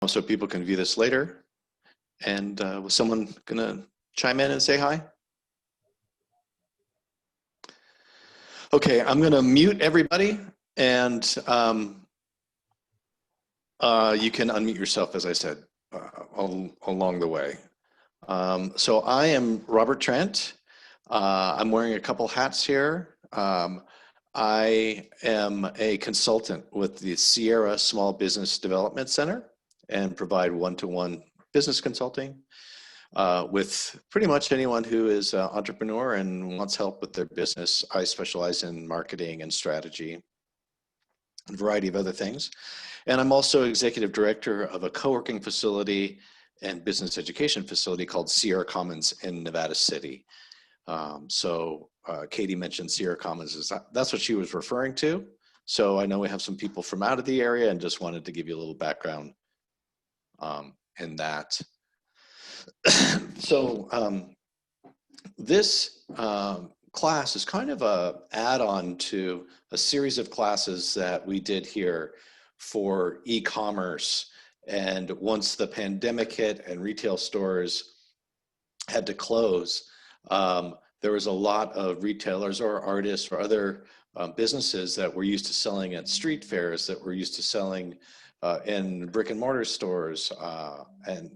so people can view this later. And was someone gonna chime in and say hi? Okay, I'm gonna mute everybody, and you can unmute yourself, as I said, along the way. So I am Robert Trent. I'm wearing a couple hats here. I am a consultant with the Sierra Small Business Development Center and provide one-to-one business consulting with pretty much anyone who is an entrepreneur and wants help with their business. I specialize in marketing and strategy and a variety of other things. And I'm also executive director of a co-working facility and business education facility called Sierra Commons in Nevada City. Katie mentioned Sierra Commons, that's what she was referring to. So I know we have some people from out of the area and just wanted to give you a little background in that. This class is kind of a add-on to a series of classes that we did here for e-commerce. And once the pandemic hit and retail stores had to close, there was a lot of retailers or artists or other businesses that were used to selling at street fairs, that were used to selling in brick and mortar stores, and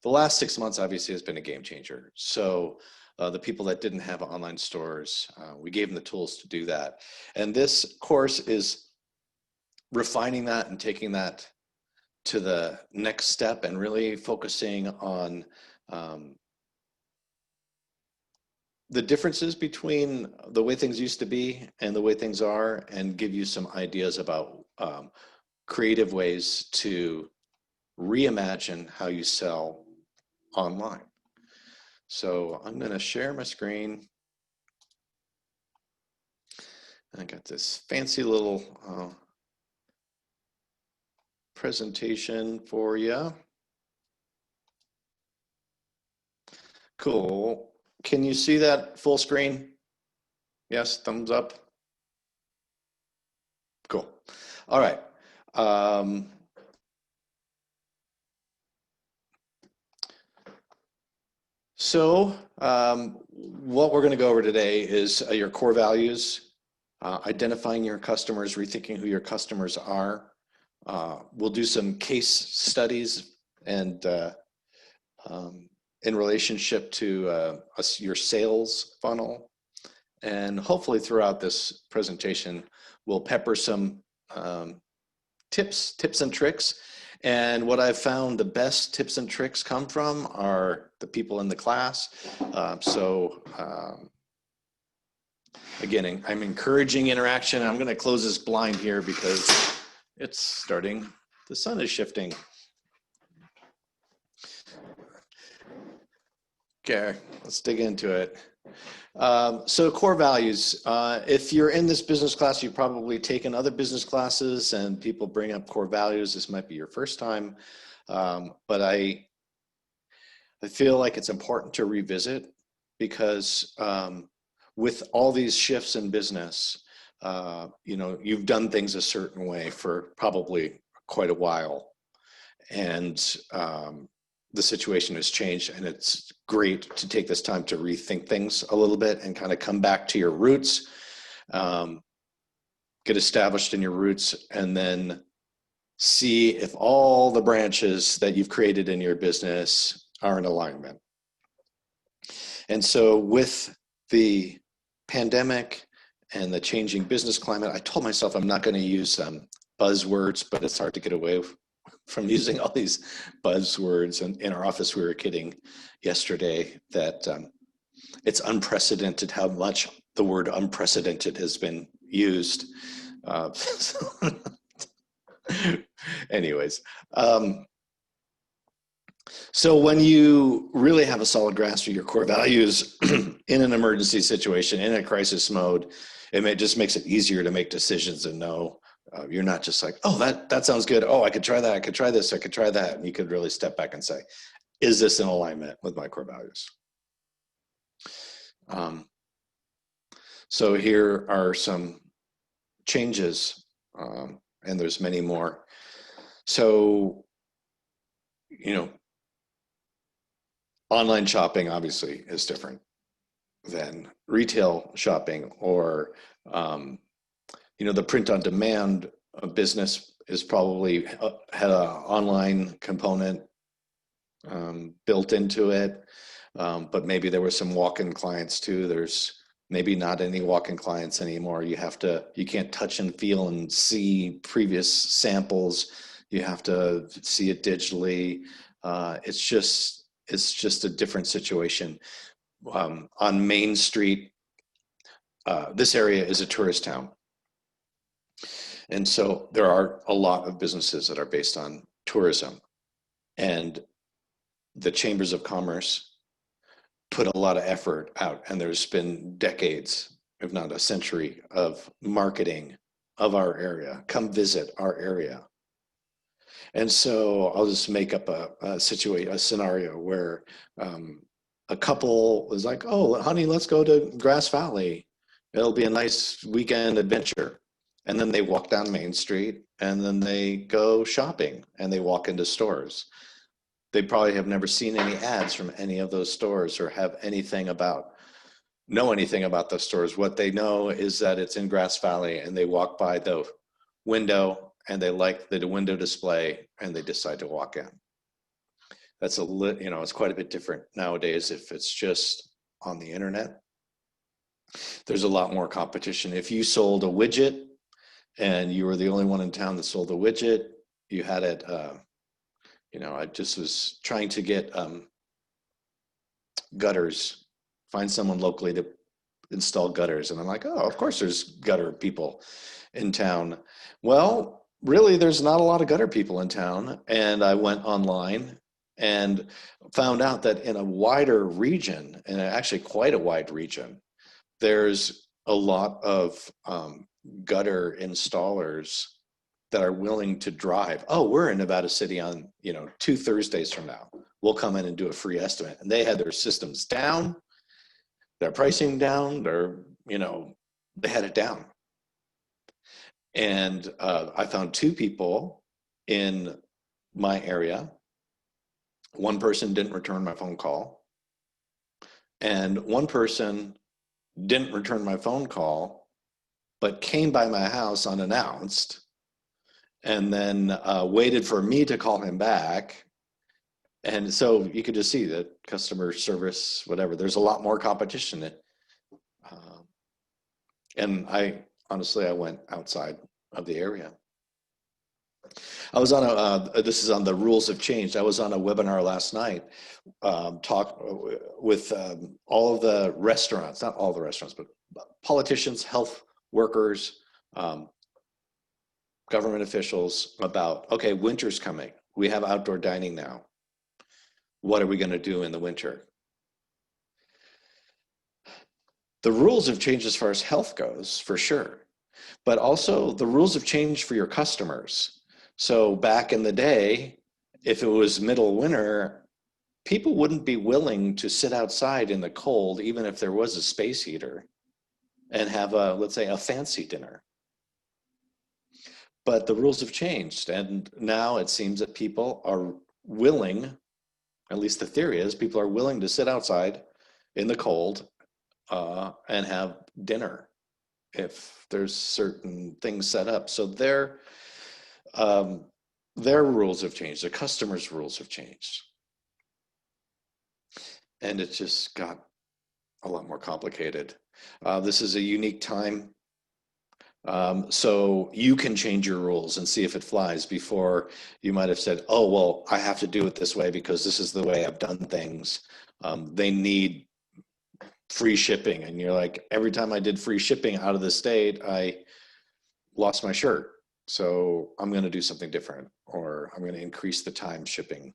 the last 6 months obviously has been a game changer. So the people that didn't have online stores, we gave them the tools to do that. And this course is refining that and taking that to the next step and really focusing on the differences between the way things used to be and the way things are, and give you some ideas about creative ways to reimagine how you sell online. So I'm going to share my screen. I got this fancy little presentation for you. Cool. Can you see that full screen? Yes, thumbs up. Cool. All right. What we're going to go over today is your core values, identifying your customers, rethinking who your customers are. We'll do some case studies and in relationship to your sales funnel. And hopefully throughout this presentation, we'll pepper some tips and tricks. And what I've found the best tips and tricks come from are the people in the class. Again, I'm encouraging interaction. I'm going to close this blind here because it's starting, the sun is shifting. Okay, let's dig into it. So core values. If you're in this business class, you've probably taken other business classes and people bring up core values. This might be your first time, but I feel like it's important to revisit because with all these shifts in business, you've done things a certain way for probably quite a while, and the situation has changed, and it's great to take this time to rethink things a little bit and kind of come back to your roots, get established in your roots, and then see if all the branches that you've created in your business are in alignment. And so with the pandemic and the changing business climate, I told myself I'm not going to use buzzwords, but it's hard to get away from using all these buzzwords. And in our office, we were kidding yesterday that it's unprecedented how much the word unprecedented has been used. Anyways, so when you really have a solid grasp of your core values in an emergency situation, in a crisis mode, just makes it easier to make decisions and know. You're not just like, oh, that sounds good. Oh, I could try that. I could try this. I could try that. And you could really step back and say, is this in alignment with my core values? So here are some changes and there's many more. So, you know, online shopping obviously is different than retail shopping, or the print on demand business is probably had an online component built into it, but maybe there were some walk-in clients too. There's maybe not any walk-in clients anymore. You can't touch and feel and see previous samples. You have to see it digitally. It's just a different situation. On Main Street, this area is a tourist town. And so there are a lot of businesses that are based on tourism. And the chambers of commerce put a lot of effort out. And there's been decades, if not a century, of marketing of our area. Come visit our area. And so I'll just make up a scenario where a couple is like, oh, honey, let's go to Grass Valley. It'll be a nice weekend adventure. And then they walk down Main Street, and then they go shopping, and they walk into stores. They probably have never seen any ads from any of those stores, or know anything about those stores. What they know is that it's in Grass Valley, and they walk by the window and they like the window display, and they decide to walk in. That's it's quite a bit different nowadays if it's just on the internet. There's a lot more competition. If you sold a widget and you were the only one in town that sold a widget, you had it, I just was trying to get gutters, find someone locally to install gutters. And I'm like, oh, of course there's gutter people in town. Well, really, there's not a lot of gutter people in town. And I went online and found out that in a wider region, and actually quite a wide region, there's a lot of gutter installers that are willing to drive. Oh, we're in Nevada City on 2 Thursdays from now. We'll come in and do a free estimate. And they had their systems down, their pricing down, they had it down. And I found 2 people in my area. One person didn't return my phone call, and one person didn't return my phone call, but came by my house unannounced, and then waited for me to call him back. And so you could just see that customer service, whatever, there's a lot more competition. And I went outside of the area. I was on this is on the rules have changed. I was on a webinar last night, talk with all of the restaurants, not all the restaurants, but politicians, health workers, government officials about, okay, winter's coming. We have outdoor dining now. What are we going to do in the winter? The rules have changed as far as health goes, for sure. But also the rules have changed for your customers. So back in the day, if it was middle winter, people wouldn't be willing to sit outside in the cold, even if there was a space heater, and have let's say a fancy dinner. But the rules have changed, and now it seems that people are willing, at least the theory is, people are willing to sit outside in the cold and have dinner if there's certain things set up. So their rules have changed, the customers' rules have changed. And it just got a lot more complicated. This is a unique time. So you can change your rules and see if it flies. Before, you might have said, oh, well, I have to do it this way because this is the way I've done things. They need free shipping. And you're like, every time I did free shipping out of the state, I lost my shirt. So I'm going to do something different, or I'm going to increase the time shipping.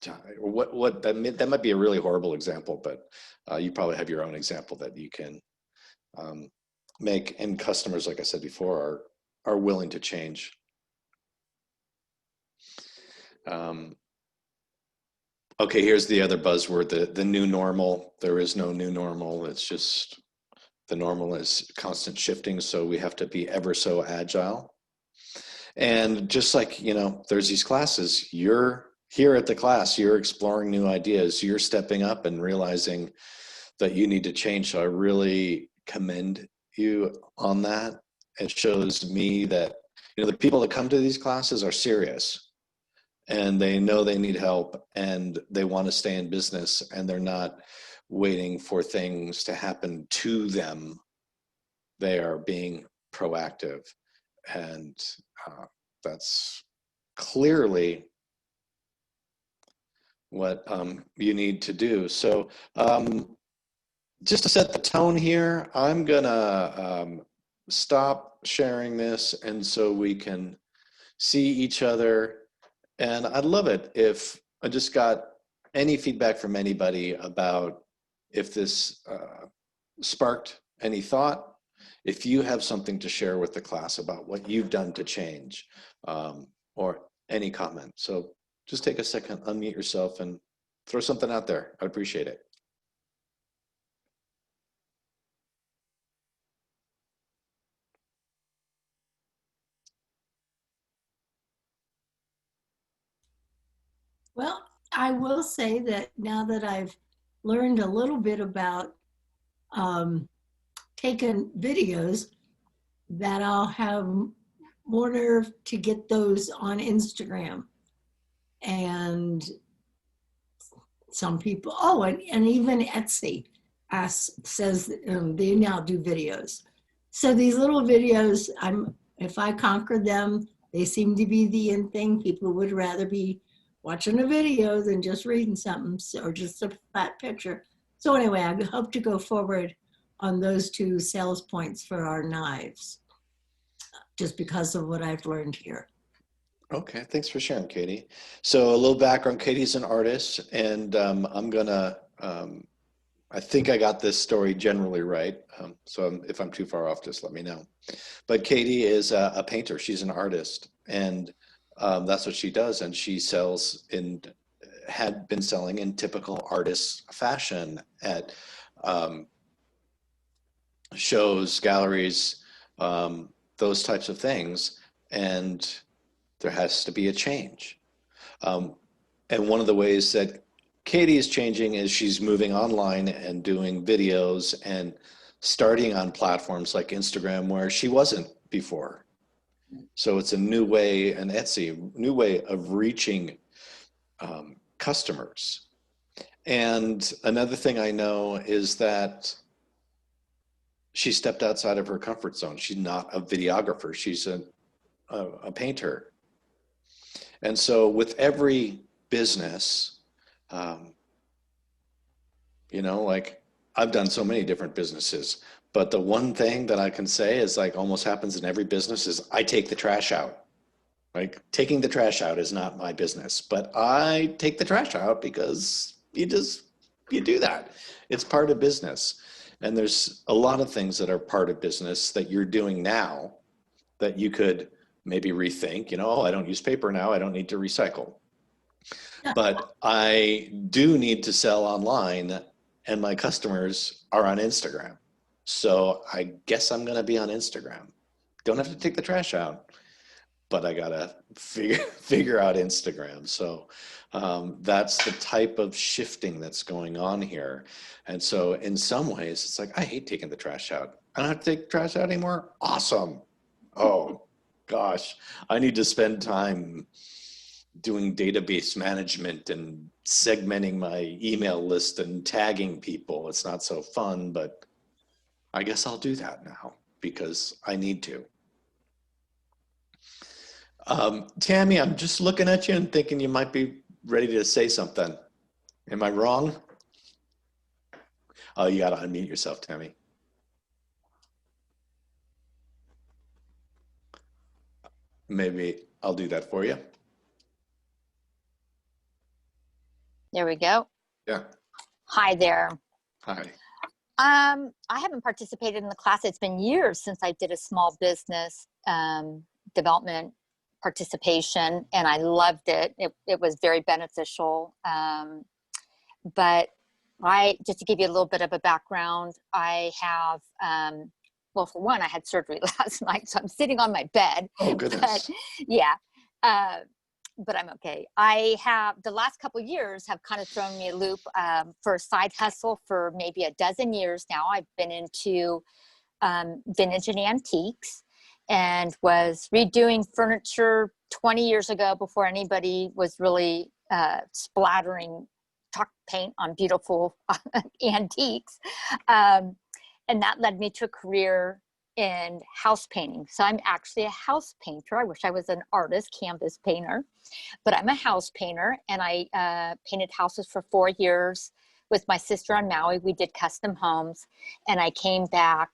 That might be a really horrible example, but you probably have your own example that you can make, and customers, like I said before, are willing to change. Okay, here's the other buzzword, the new normal. There is no new normal. It's just the normal is constant shifting, so we have to be ever so agile. And just like, you know, there's these classes, you're here at the class, you're exploring new ideas, you're stepping up and realizing that you need to change. So I really commend you on that. It shows me that, you know, the people that come to these classes are serious and they know they need help and they want to stay in business and they're not waiting for things to happen to them. They are being proactive. And that's clearly what you need to do. So just to set the tone here, I'm gonna stop sharing this and so we can see each other. And I'd love it if I just got any feedback from anybody about if this sparked any thought, if you have something to share with the class about what you've done to change, or any comment. So just take a second, unmute yourself and throw something out there. I'd appreciate it. Well, I will say that now that I've learned a little bit about taking videos, that I'll have more nerve to get those on Instagram. And some people, oh, and even Etsy says they now do videos. So these little videos, if I conquer them, they seem to be the in thing. People would rather be watching a video than just reading something or just a flat picture. So anyway, I hope to go forward on those two sales points for our knives, just because of what I've learned here. Okay, thanks for sharing, Katie. So a little background, Katie's an artist, and I think I got this story generally right. So if I'm too far off, just let me know. But Katie is a painter. She's an artist, and that's what she does. And she had been selling in typical artist fashion at shows, galleries, those types of things. And there has to be a change. And one of the ways that Katie is changing is she's moving online and doing videos and starting on platforms like Instagram where she wasn't before. So it's a new way, and Etsy, new way of reaching customers. And another thing I know is that she stepped outside of her comfort zone. She's not a videographer, she's a painter. And so with every business, you know, like I've done so many different businesses, but the one thing that I can say is like almost happens in every business is I take the trash out. Like taking the trash out is not my business, but I take the trash out because you do that. It's part of business. And there's a lot of things that are part of business that you're doing now that you could maybe rethink, you know, oh, I don't use paper now, I don't need to recycle. But I do need to sell online and my customers are on Instagram. So I guess I'm gonna be on Instagram. Don't have to take the trash out, but I gotta figure out Instagram. So that's the type of shifting that's going on here. And so in some ways, it's like, I hate taking the trash out. I don't have to take the trash out anymore. Awesome. Oh gosh, I need to spend time doing database management and segmenting my email list and tagging people. It's not so fun, but I guess I'll do that now because I need to. Tammy, I'm just looking at you and thinking you might be ready to say something. Am I wrong? Oh, you got to unmute yourself, Tammy. Maybe I'll do that for you. There we go. Yeah. Hi there. Hi. I haven't participated in the class. It's been years since I did a small business development participation, and I loved it. It was very beneficial. But just to give you a little bit of a background, I have well, for one, I had surgery last night, so I'm sitting on my bed. Oh, goodness. But yeah, but I'm okay. I have, the last couple of years have kind of thrown me a loop for a side hustle for maybe a dozen years now. I've been into vintage and antiques, and was redoing furniture 20 years ago before anybody was really splattering chalk paint on beautiful antiques. And that led me to a career in house painting. So I'm actually a house painter. I wish I was an artist, canvas painter, but I'm a house painter, and I painted houses for 4 years with my sister on Maui. We did custom homes, and I came back.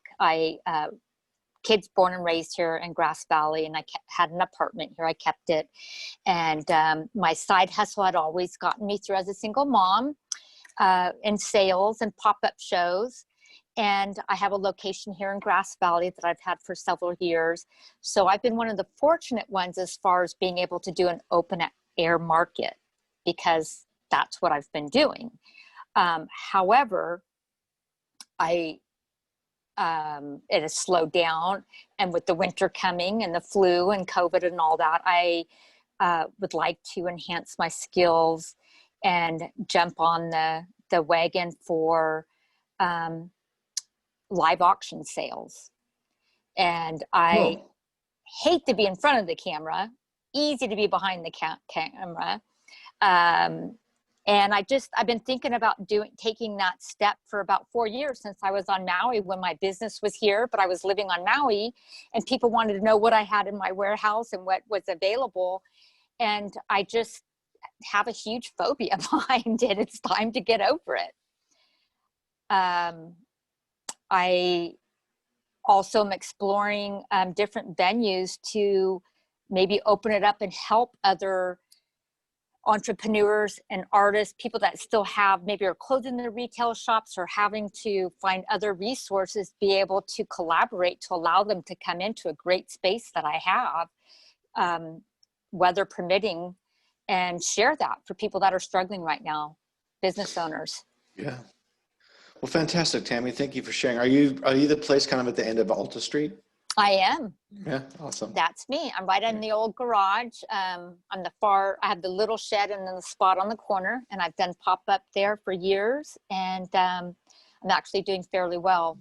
Kids born and raised here in Grass Valley, and I had an apartment here. I kept it. And my side hustle had always gotten me through as a single mom in sales and pop-up shows. And I have a location here in Grass Valley that I've had for several years. So I've been one of the fortunate ones as far as being able to do an open air market, because that's what I've been doing. However, it has slowed down, and with the winter coming and the flu and COVID and all that, I would like to enhance my skills and jump on the wagon for live auction sales. And I hate to be in front of the camera, easy to be behind the camera. And I've been thinking about taking that step for about 4 years, since I was on Maui when my business was here, but I was living on Maui, and people wanted to know what I had in my warehouse and what was available. And I just have a huge phobia behind it. It's time to get over it. I also am exploring different venues to maybe open it up and help other entrepreneurs and artists, people that still have maybe are closing their retail shops or having to find other resources, be able to collaborate to allow them to come into a great space that I have, weather permitting, and share that for people that are struggling right now, business owners. Yeah. Well, fantastic, Tammy. Thank you for sharing. Are you the place kind of at the end of Alta Street? I am. Yeah, awesome. That's me. I'm right in the old garage. I have the little shed and then the spot on the corner, and I've done pop up there for years, and I'm actually doing fairly well.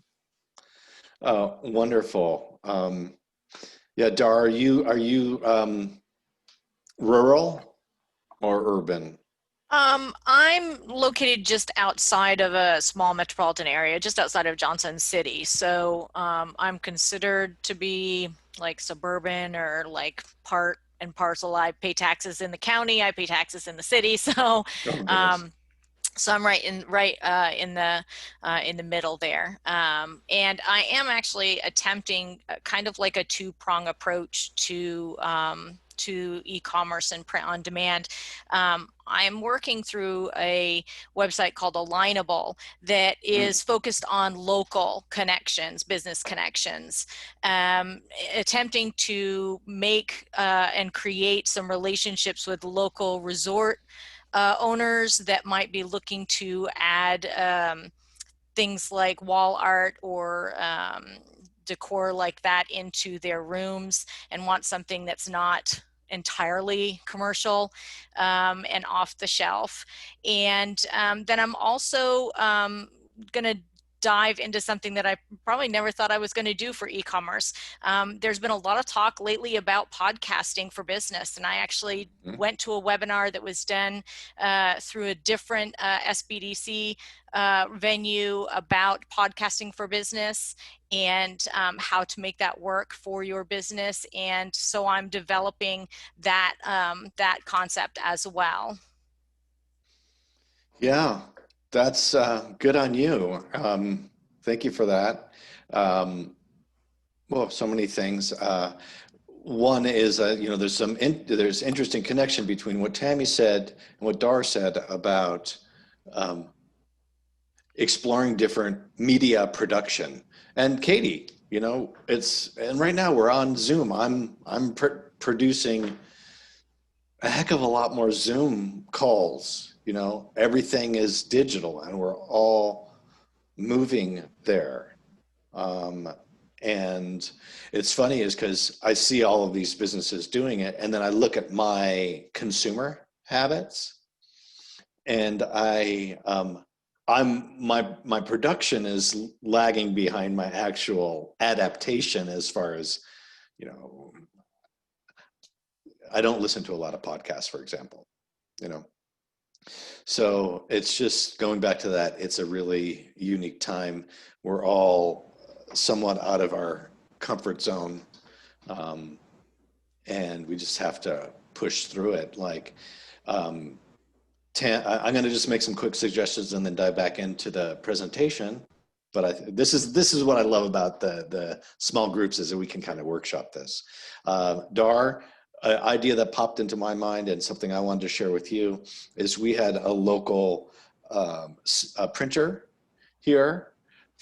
Oh, wonderful. Yeah, Dar, are you rural or urban? I'm located just outside of a small metropolitan area, just outside of Johnson City. So I'm considered to be like suburban, or like part and parcel. I pay taxes in the county, I pay taxes in the city. So so I'm right in the middle there. And I am actually attempting kind of like a two-prong approach to e-commerce and print on demand. I'm working through a website called Alignable that is focused on local connections, business connections, attempting to make and create some relationships with local resort owners that might be looking to add things like wall art or decor like that into their rooms, and want something that's not entirely commercial and off the shelf. And then I'm also going to dive into something that I probably never thought I was going to do for e-commerce. There's been a lot of talk lately about podcasting for business, and I actually went to a webinar that was done through a different SBDC venue about podcasting for business and how to make that work for your business. And so I'm developing that that concept as well. Yeah, that's good on you. Thank you for that. Well, so many things. One is, there's interesting connection between what Tammy said and what Dar said about exploring different media production. And Katie, and right now we're on Zoom. I'm producing a heck of a lot more Zoom calls. Everything is digital, and we're all moving there. And it's funny is because I see all of these businesses doing it, and then I look at my consumer habits, and my production is lagging behind my actual adaptation as far as, you know, I don't listen to a lot of podcasts, for example, you know. So it's just going back to that. It's a really unique time. We're all somewhat out of our comfort zone, and we just have to push through it. Like, I'm going to just make some quick suggestions and then dive back into the presentation. But this is what I love about the small groups, is that we can kind of workshop this. Dar, an idea that popped into my mind and something I wanted to share with you is we had a local printer here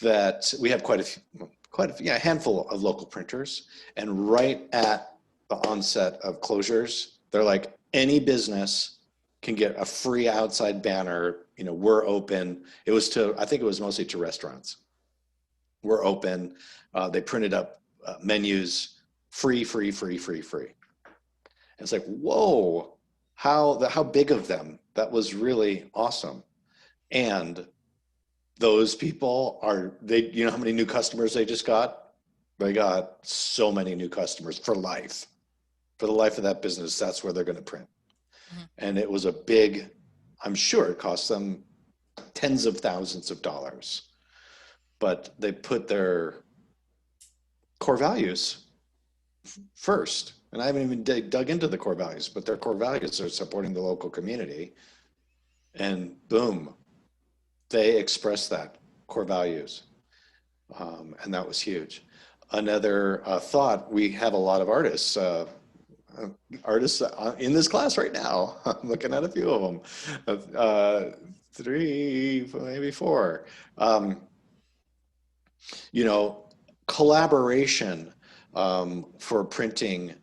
that we have quite a handful of local printers, and right at the onset of closures, they're like, any business can get a free outside banner. You know, we're open. It was I think it was mostly to restaurants. We're open. They printed up menus, free. And it's like, whoa, how big of them. That was really awesome. And those people you know how many new customers they just got? They got so many new customers for life. For the life of that business, that's where they're going to print. Mm-hmm. And it was I'm sure it cost them tens of thousands of dollars, but they put their core values first. And I haven't even dug into the core values, but their core values are supporting the local community. And boom, they express that core values. And that was huge. Another thought, we have a lot of artists in this class right now. I'm looking at a few of them, 3, maybe 4. You know, collaboration for printing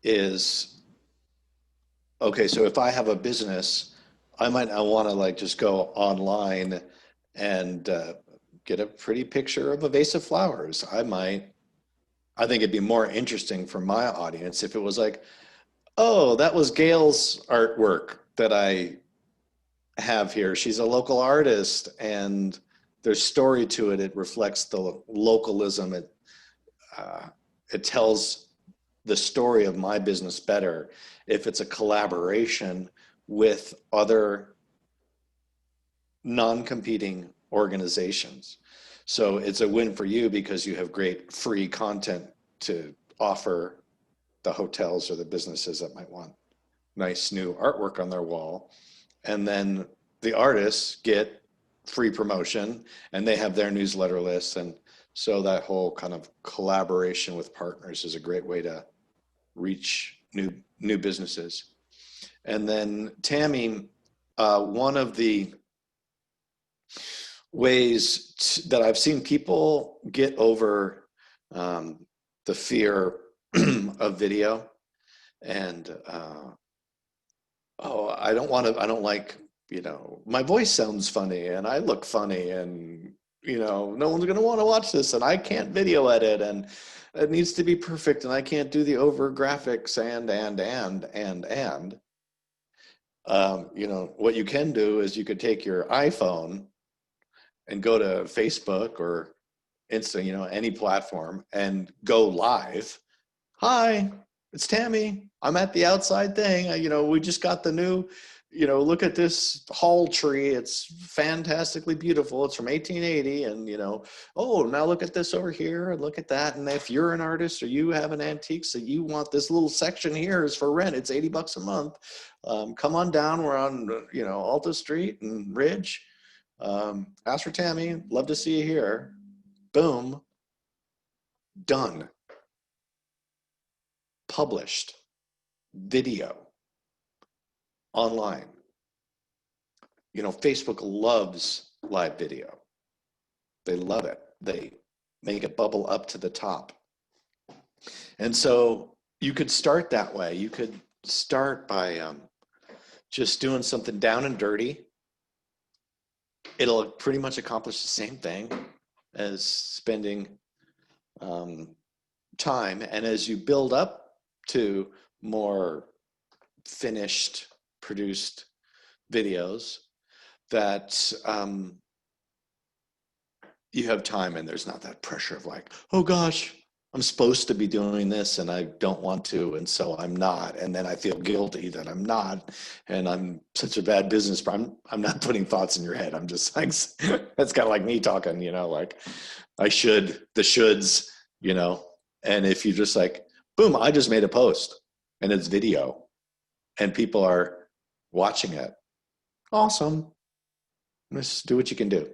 is, okay, so if I have a business, I might not want to like just go online and get a pretty picture of a vase of flowers. I think it'd be more interesting for my audience if it was like, oh, that was Gail's artwork that I have here. She's a local artist, and there's story to it. It reflects the localism. It tells the story of my business better if it's a collaboration with other non-competing organizations. So it's a win for you because you have great free content to offer the hotels or the businesses that might want nice new artwork on their wall. And then the artists get free promotion, and they have their newsletter list. And so that whole kind of collaboration with partners is a great way to reach new businesses. And then Tammy, one of the ways that I've seen people get over the fear of video, and I don't like, you know, my voice sounds funny and I look funny, and you know, no one's going to want to watch this, and I can't video edit, and it needs to be perfect, and I can't do the over graphics and you know, what you can do is you could take your iPhone and go to Facebook or Insta, you know, any platform, and go live. Hi, it's Tammy. I'm at the outside thing. You know, we just got the new, you know, look at this hall tree. It's fantastically beautiful. It's from 1880. And, you know, oh, now look at this over here. Look at that. And if you're an artist or you have an antique, so you want this little section here is for rent. It's $80 a month. Come on down. We're on, you know, Alta Street and Ridge. Ask for Tammy. Love to see you here. Boom. Done. Published. Video. Online. You know, Facebook loves live video. They love it. They make it bubble up to the top. And so you could start that way. You could start by just doing something down and dirty. It'll pretty much accomplish the same thing as spending time. And as you build up to more finished, produced videos, that you have time and there's not that pressure of like, oh gosh, I'm supposed to be doing this and I don't want to, and so I'm not. And then I feel guilty that I'm not, and I'm such a bad business, but I'm not putting thoughts in your head. I'm just like, that's kind of like me talking, like I should, the shoulds, and if you just like, boom, I just made a post and it's video and people are watching it. Awesome. Just do what you can do.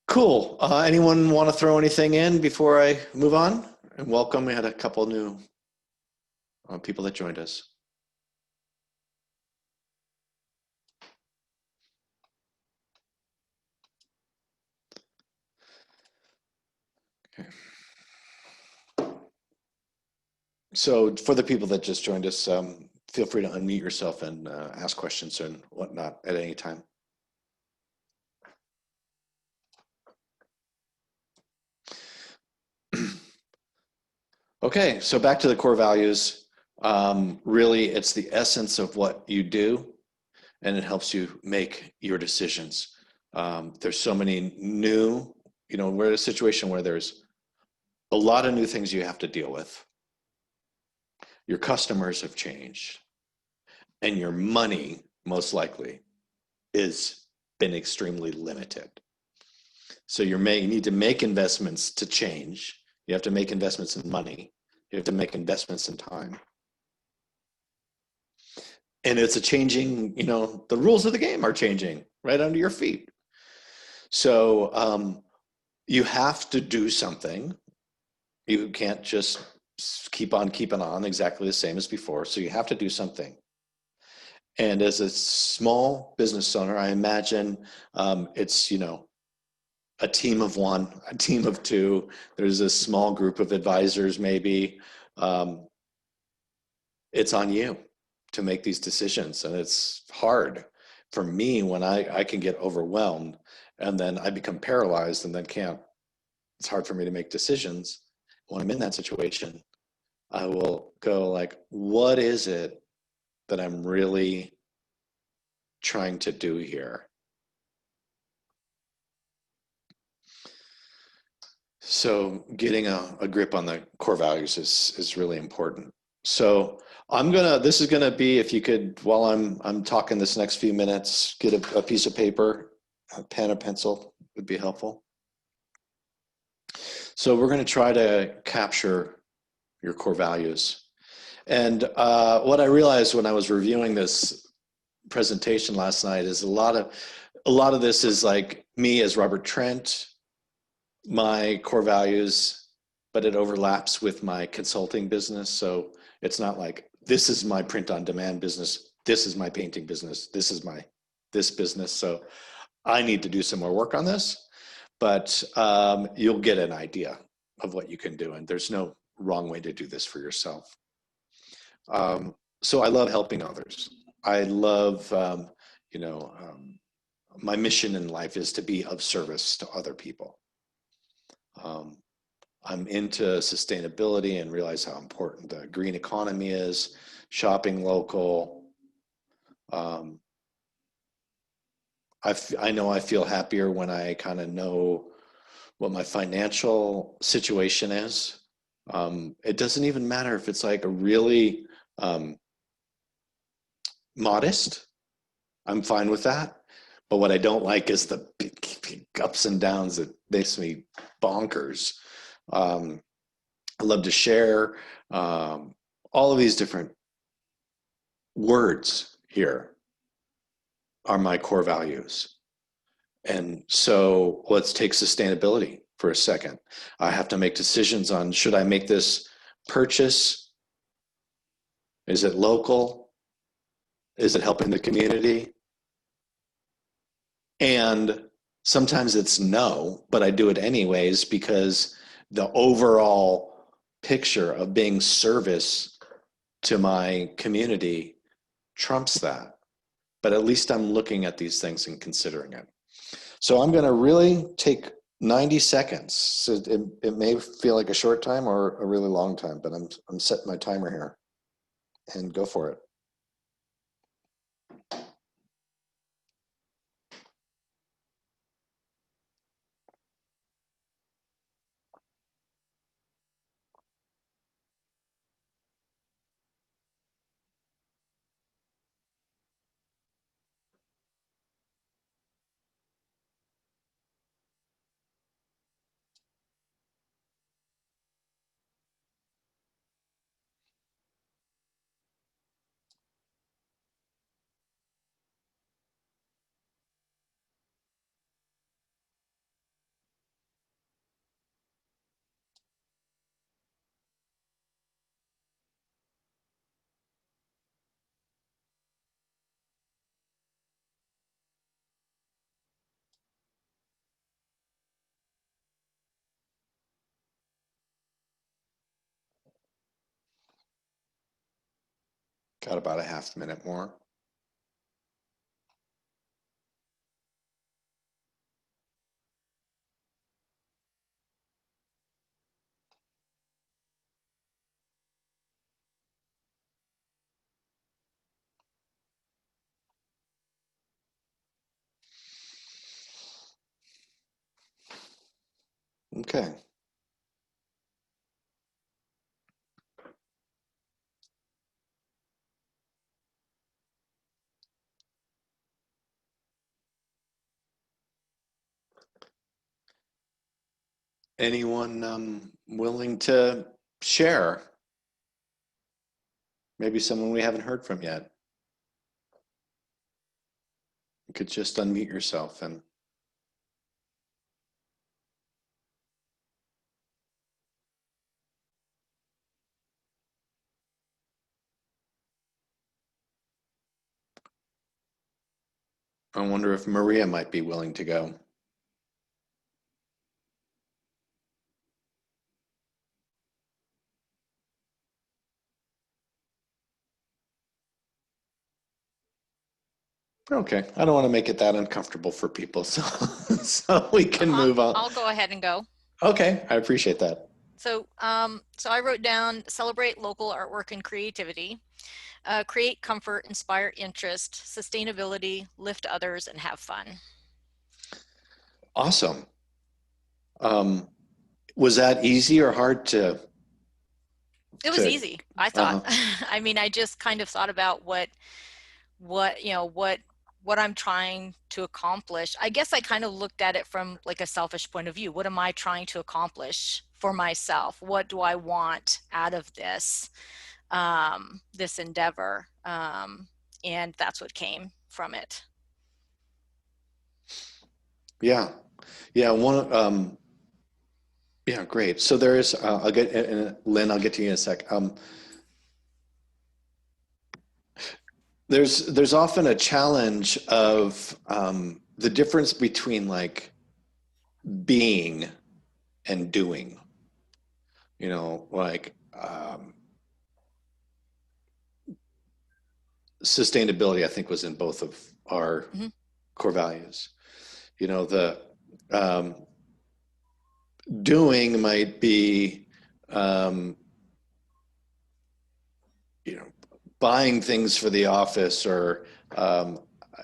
Cool. Anyone want to throw anything in before I move on? And welcome. We had a couple new people that joined us. Okay. So for the people that just joined us, feel free to unmute yourself and ask questions and whatnot at any time. Okay, so back to the core values. Really, it's the essence of what you do, and it helps you make your decisions. There's so many new, we're in a situation where there's a lot of new things you have to deal with. Your customers have changed, and your money, most likely, is been extremely limited. So you need to make investments to change. You have to make investments in money. You have to make investments in time. And it's a changing, the rules of the game are changing right under your feet. So you have to do something. You can't just keep on keeping on exactly the same as before. So you have to do something. And as a small business owner, I imagine it's, a team of one, a team of two. There's a small group of advisors, maybe. It's on you to make these decisions. And it's hard for me when I can get overwhelmed and then I become paralyzed and then it's hard for me to make decisions. When I'm in that situation, I will go like, what is it that I'm really trying to do here? So getting a grip on the core values is really important. So this is gonna be, if you could, while I'm talking this next few minutes, get a piece of paper, a pen or pencil would be helpful. So we're gonna try to capture your core values. And what I realized when I was reviewing this presentation last night is a lot of this is like me as Robert Trent, my core values, but it overlaps with my consulting business. So it's not like, this is my print on demand business, this is my painting business, this is this business. So I need to do some more work on this, but you'll get an idea of what you can do. And there's no wrong way to do this for yourself. So I love helping others. I love, my mission in life is to be of service to other people. I'm into sustainability and realize how important the green economy is, shopping local. I know I feel happier when I kind of know what my financial situation is. It doesn't even matter if it's like a really modest. I'm fine with that. But what I don't like is the big ups and downs that makes me bonkers. I love to share all of these different words here are my core values. And so let's take sustainability for a second. I have to make decisions on, should I make this purchase? Is it local? Is it helping the community? And sometimes it's no, but I do it anyways because the overall picture of being service to my community trumps that. But at least I'm looking at these things and considering it. So I'm going to really take 90 seconds. So it may feel like a short time or a really long time, but I'm setting my timer here and go for it. Got about a half minute more. Okay. Anyone willing to share? Maybe someone we haven't heard from yet. You could just unmute yourself and I wonder if Maria might be willing to go. Okay, I don't want to make it that uncomfortable for people, so so we can move on. I'll go ahead and go. Okay, I appreciate that. So, so I wrote down celebrate local artwork and creativity, create comfort, inspire interest, sustainability, lift others, and have fun. Awesome. Was that easy or hard to? It was easy, I thought. I mean, I just kind of thought about what I'm trying to accomplish. I guess I kind of looked at it from like a selfish point of view. What am I trying to accomplish for myself? What do I want out of this, this endeavor? And that's what came from it. Yeah, yeah. Yeah, great. So there is. I'll get Lynn. I'll get to you in a sec. There's often a challenge of the difference between like being and doing. You know, like sustainability, I think, was in both of our core values. You know, the doing might be, you know, buying things for the office or,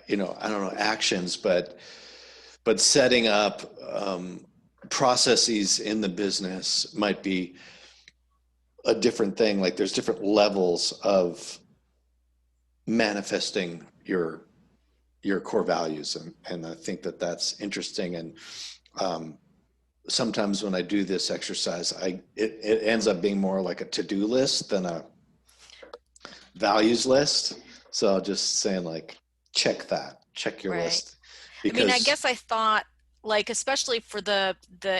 you know, I don't know, actions, but setting up processes in the business might be a different thing. Like there's different levels of manifesting your core values, and I think that that's interesting. And sometimes when I do this exercise, it ends up being more like a to-do list than a values list. So I'll just saying like, check your list. Because, I mean, I guess I thought like, especially for the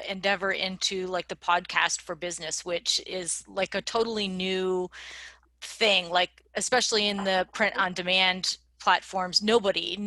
endeavor into like the podcast for business, which is like a totally new thing, like especially in the print on demand platforms, nobody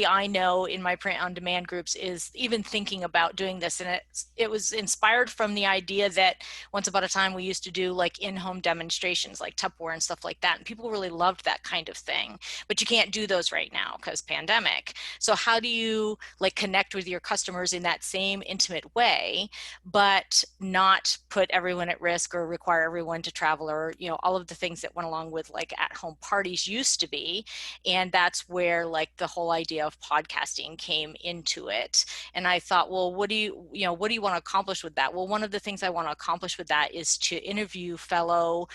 I know in my print on demand groups is even thinking about doing this. And it was inspired from the idea that once upon a time we used to do like in-home demonstrations like Tupperware and stuff like that, and people really loved that kind of thing, but you can't do those right now because pandemic. So how do you like connect with your customers in that same intimate way, but not put everyone at risk or require everyone to travel, or all of the things that went along with like at-home parties used to be. And that's where like the whole idea of podcasting came into it. And I thought, well, what do you want to accomplish with that? Well, one of the things I want to accomplish with that is to interview fellow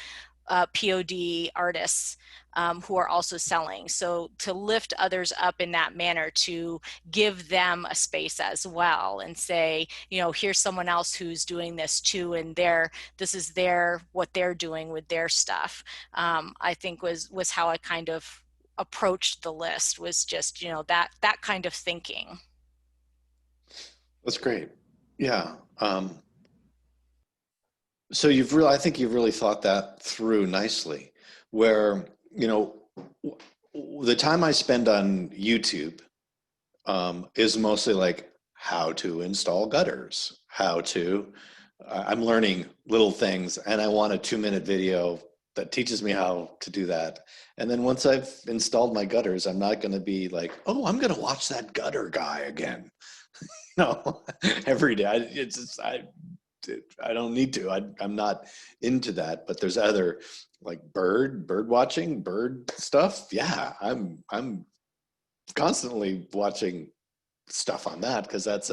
POD artists who are also selling. So to lift others up in that manner, to give them a space as well and say, here's someone else who's doing this too, and this is what they're doing with their stuff. I think was how I kind of approached the list, was just, that kind of thinking. That's great. Yeah. So I think you've really thought that through nicely, where, the time I spend on YouTube is mostly like how to install gutters, I'm learning little things, and I want a 2-minute video that teaches me how to do that. And then once I've installed my gutters, I'm not going to be like, oh, I'm going to watch that gutter guy again. Every day. I don't need to. I'm not into that. But there's other like bird watching, bird stuff. Yeah, I'm constantly watching stuff on that because that's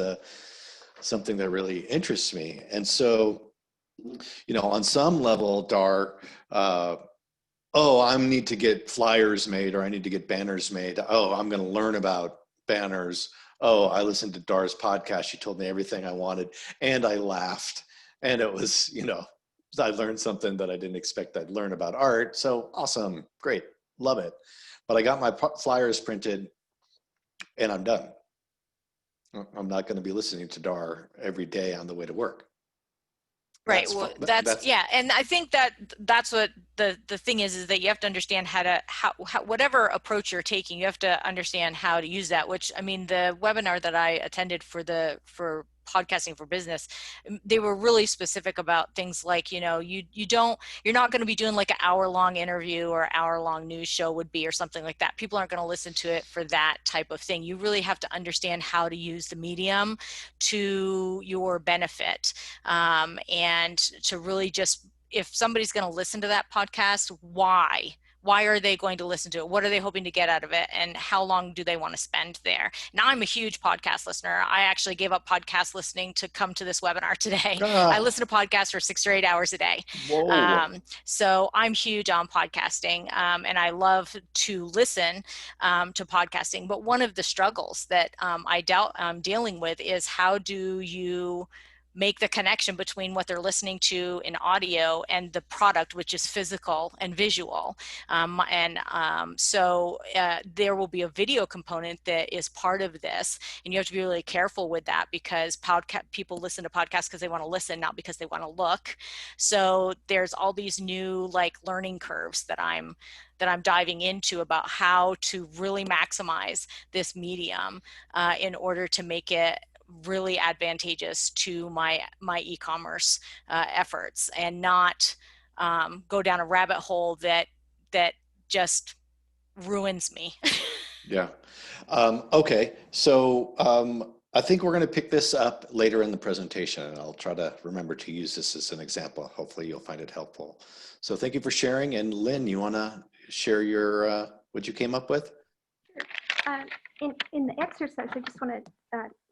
something that really interests me. And so, on some level, Dar, I need to get flyers made, or I need to get banners made. Oh, I'm going to learn about banners. Oh, I listened to Dar's podcast. She told me everything I wanted, and I laughed. And it was, I learned something that I didn't expect I'd learn about art. So awesome, great, love it. But I got my flyers printed, and I'm done. I'm not going to be listening to Dar every day on the way to work. Right. Well, that's yeah. And I think that's what the thing is that you have to understand how whatever approach you're taking, you have to understand how to use that, which, I mean, the webinar that I attended for podcasting for business, they were really specific about things like, you're not going to be doing like an hour-long interview or hour-long news show would be, or something like that. People aren't going to listen to it for that type of thing. You really have to understand how to use the medium to your benefit, and to really just, if somebody's going to listen to that podcast, why are they going to listen to it? What are they hoping to get out of it? And how long do they want to spend there? Now, I'm a huge podcast listener. I actually gave up podcast listening to come to this webinar today. I listen to podcasts for 6 or 8 hours a day. So I'm huge on podcasting, and I love to listen to podcasting. But one of the struggles that I'm dealing with is, how do you make the connection between what they're listening to in audio and the product, which is physical and visual. So there will be a video component that is part of this, and you have to be really careful with that, because people listen to podcasts because they want to listen, not because they want to look. So there's all these new like learning curves that I'm diving into about how to really maximize this medium in order to make it really advantageous to my e-commerce efforts, and not go down a rabbit hole that just ruins me. Yeah. Okay. So I think we're going to pick this up later in the presentation, and I'll try to remember to use this as an example. Hopefully you'll find it helpful. So thank you for sharing. And Lynn, you want to share your what you came up with? In the exercise, I just want to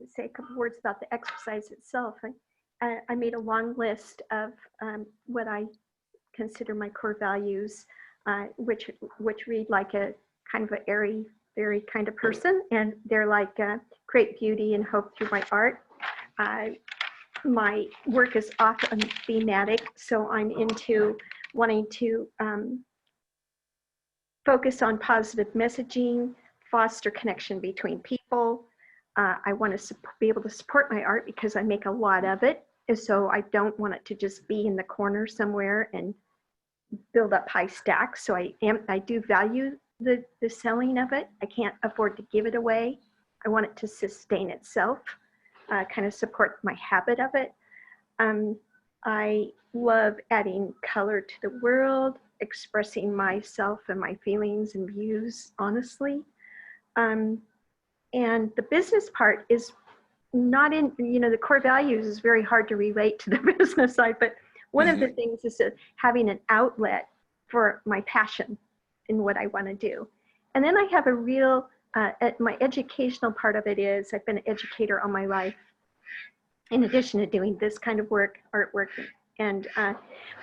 say a couple words about the exercise itself. I made a long list of what I consider my core values, which read like a kind of an airy, very kind of person, and they're like create beauty and hope through my art. My work is often thematic, so I'm into wanting to focus on positive messaging, foster connection between people. I want to be able to support my art because I make a lot of it. And so I don't want it to just be in the corner somewhere and build up high stacks. So I do value the selling of it. I can't afford to give it away. I want it to sustain itself, kind of support my habit of it. I love adding color to the world, expressing myself and my feelings and views honestly. And the business part is not in, the core values is very hard to relate to the business side, but one of the things is that having an outlet for my passion in what I want to do. And then I have a real, my educational part of it is I've been an educator all my life, in addition to doing this kind of work, artwork, and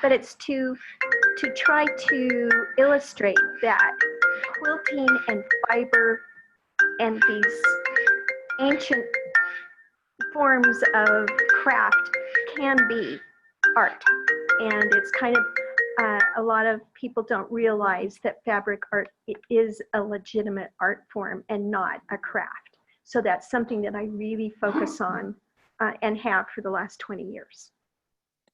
but it's to try to illustrate that quilting and fiber and these ancient forms of craft can be art. And it's kind of, a lot of people don't realize that fabric art is a legitimate art form and not a craft. So that's something that I really focus on and have for the last 20 years.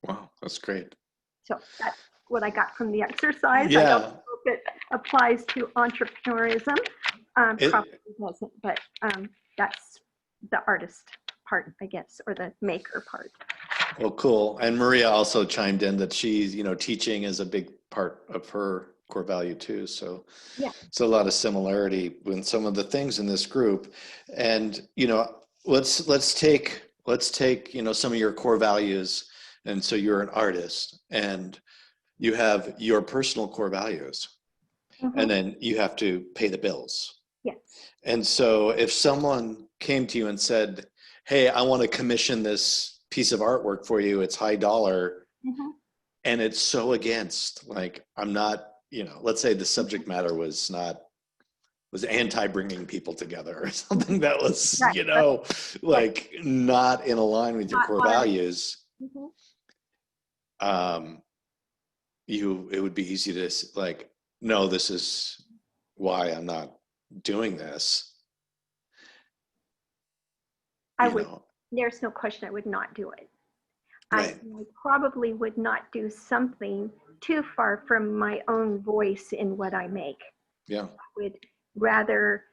Wow, that's great. So that's what I got from the exercise. Yeah. I don't know if it applies to entrepreneurism. Probably doesn't, but that's the artist part, I guess, or the maker part. Well, cool. And Maria also chimed in that she's, teaching is a big part of her core value too. So yeah, it's a lot of similarity with some of the things in this group. And, let's take, some of your core values. And so you're an artist and you have your personal core values, and then you have to pay the bills. Yes. And so if someone came to you and said, hey, I want to commission this piece of artwork for you, it's high dollar, and it's so against, like, I'm not, let's say the subject matter was anti bringing people together or something that was, like not in line with your core values. It would be easy to like, no, this is why I'm not doing this. There's no question I would not do it. Right. I probably would not do something too far from my own voice in what I make. Yeah. I would rather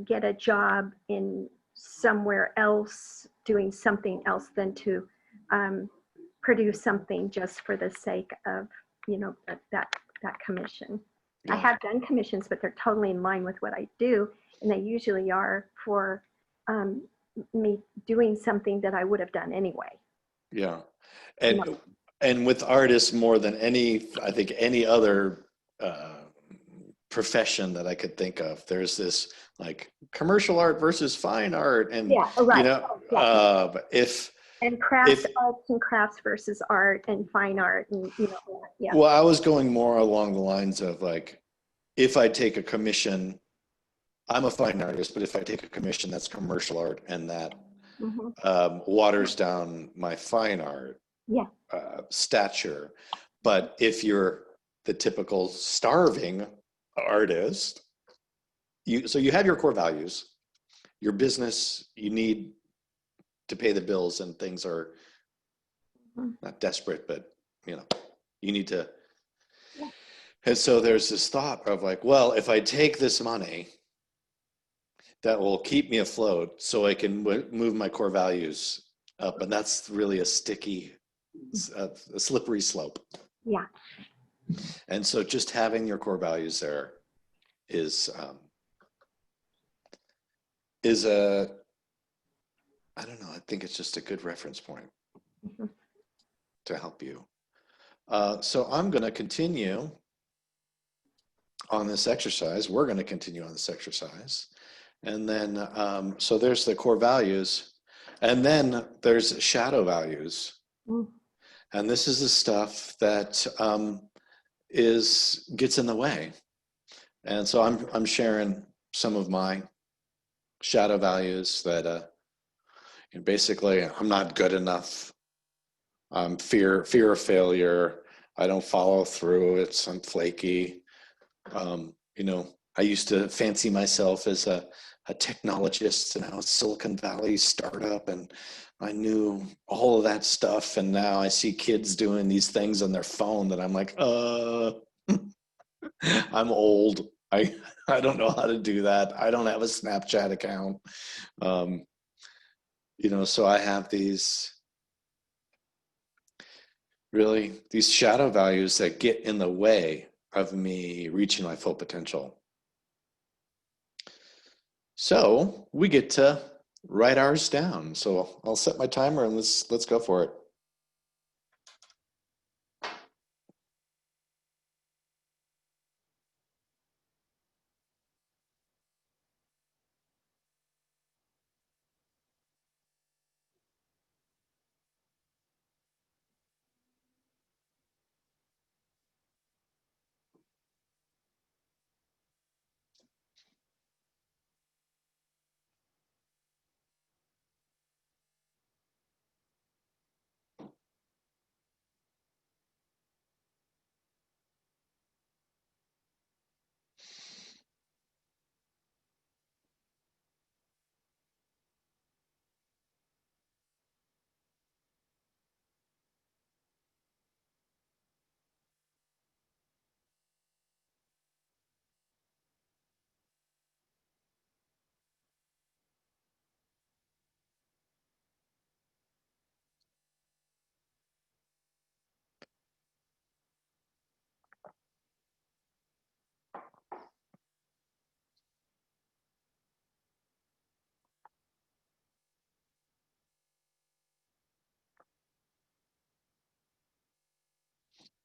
get a job in somewhere else doing something else than to produce something just for the sake of, that commission. Yeah. I have done commissions, but they're totally in line with what I do. And they usually are for me doing something that I would have done anyway. Yeah. And with artists more than any other profession that I could think of, there's this like commercial art versus fine art. And, and arts and crafts versus art and fine art. And, yeah. Well, I was going more along the lines of like, if I take a commission, I'm a fine artist, but if I take a commission, that's commercial art, and that waters down my fine art stature. But if you're the typical starving artist, you have your core values, your business, you need to pay the bills, and things are not desperate, but you need to. Yeah. And so there's this thought of like, well, if I take this money, that will keep me afloat so I can move my core values up. And that's really a sticky, a slippery slope. Yeah. And so just having your core values there is I don't know, I think it's just a good reference point to help you. So I'm going to continue on this exercise. We're going to continue on this exercise. And then, so there's the core values, and then there's shadow values. And this is the stuff that gets in the way. And so I'm sharing some of my shadow values that basically I'm not good enough. Fear of failure. I don't follow through. I'm flaky. I used to fancy myself as a technologist and a Silicon Valley startup, and I knew all of that stuff. And now I see kids doing these things on their phone that I'm like, I'm old. I I don't know how to do that. I don't have a Snapchat account. You know, so I have these really these shadow values that get in the way of me reaching my full potential. So we get to write ours down. So I'll set my timer and let's go for it.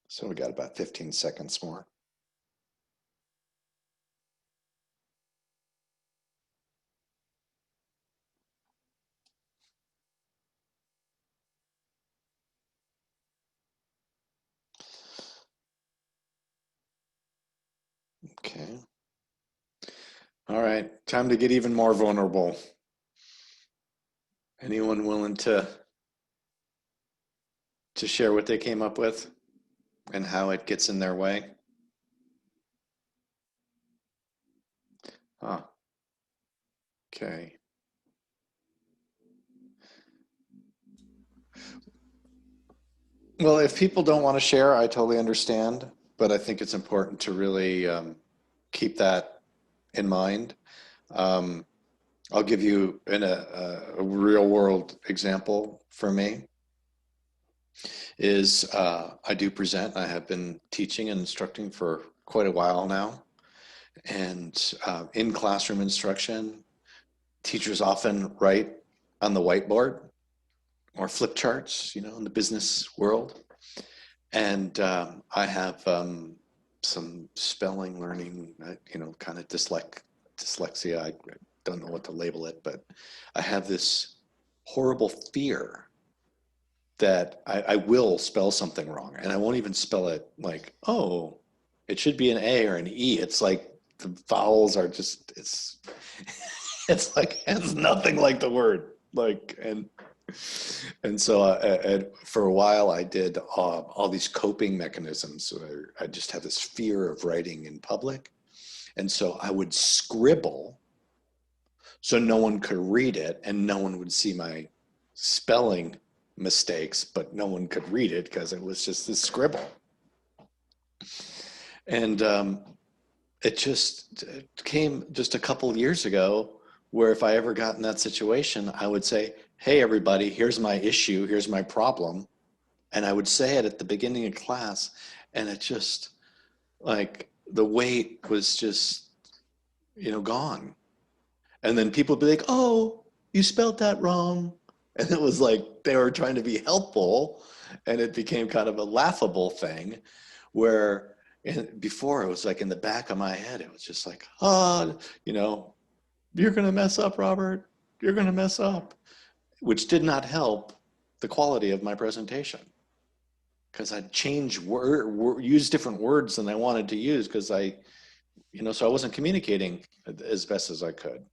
So we got about 15 seconds more. Okay. All right, time to get even more vulnerable. Anyone willing to share what they came up with and how it gets in their way? Huh. Okay. Well, if people don't want to share, I totally understand, but I think it's important to really keep that in mind. Um, I'll give you a real world example for me is I do present. I have been teaching and instructing for quite a while now. And in classroom instruction, teachers often write on the whiteboard or flip charts, you know, in the business world. And I have some spelling learning, you know, kind of dyslexia. I don't know what to label it, but I have this horrible fear that I will spell something wrong, and I won't even spell it like, oh, it should be an A or an E. It's like the vowels are just it's like it's nothing like the word like and so for a while I did all these coping mechanisms. So I just had this fear of writing in public, and so I would scribble so no one could read it and no one would see my spelling mistakes, but no one could read it because it was just this scribble. And it came just a couple of years ago where if I ever got in that situation, I would say, hey, everybody, here's my issue, here's my problem. And I would say it at the beginning of class, and it just, like, the weight was just, you know, gone. And then people would be like, oh, you spelled that wrong. And it was like they were trying to be helpful, and it became kind of a laughable thing where before it was like in the back of my head, it was just like, oh, you know, you're going to mess up, Robert. You're going to mess up, which did not help the quality of my presentation because I'd change use different words than I wanted to use because you know, so I wasn't communicating as best as I could.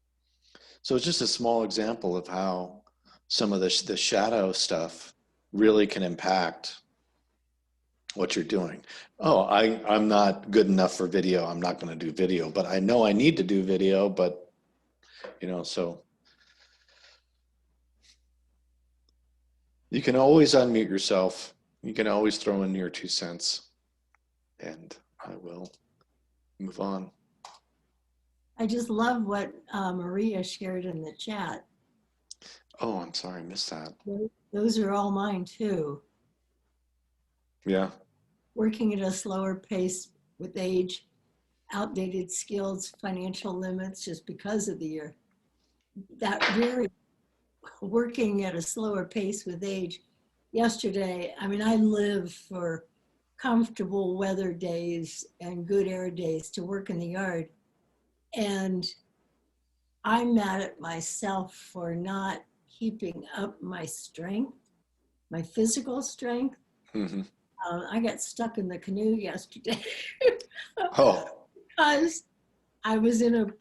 So it's just a small example of how some of the shadow stuff really can impact what you're doing. Oh, I'm not good enough for video. I'm not going to do video, but I know I need to do video, but you know, so you can always unmute yourself. You can always throw in your 2 cents, and I will move on. I just love what Maria shared in the chat. Oh, I'm sorry, I missed that. Those are all mine too. Yeah. Working at a slower pace with age, outdated skills, financial limits just because of the year. That very working at a slower pace with age. Yesterday, I mean, I live for comfortable weather days and good air days to work in the yard. And I'm mad at myself for not keeping up my strength, my physical strength. Mm-hmm. I got stuck in the canoe yesterday Oh, because I was in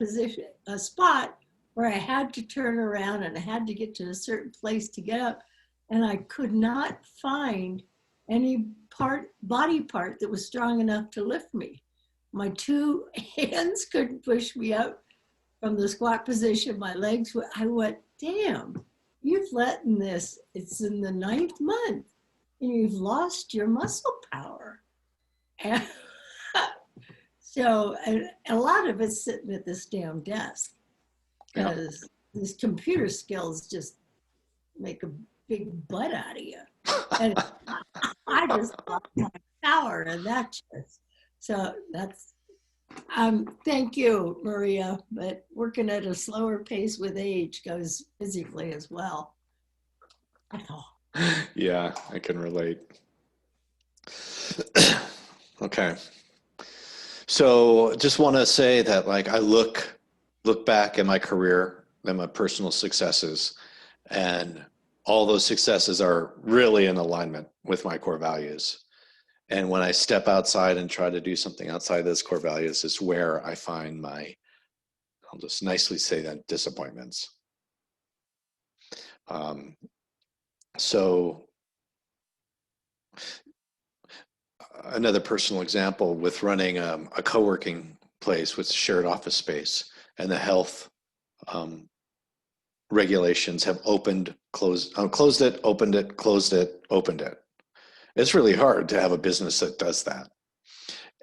a spot where I had to turn around and I had to get to a certain place to get up. And I could not find any body part that was strong enough to lift me. My two hands couldn't push me up from the squat position. My legs were, I went, damn, you've let in this, it's in the 9th month and you've lost your muscle power. And so and a lot of it's sitting at this damn desk because these computer skills just make a big butt out of you. And I just lost my power and that just, so that's, thank you, Maria, but working at a slower pace with age goes physically as well. yeah, I can relate. Okay. So just want to say that like I look back at my career and my personal successes, and all those successes are really in alignment with my core values. And when I step outside and try to do something outside those core values is where I find my, I'll just nicely say that, disappointments. So another personal example with running a co-working place with shared office space, and the health regulations have closed it, opened it, closed it, opened it. It's really hard to have a business that does that.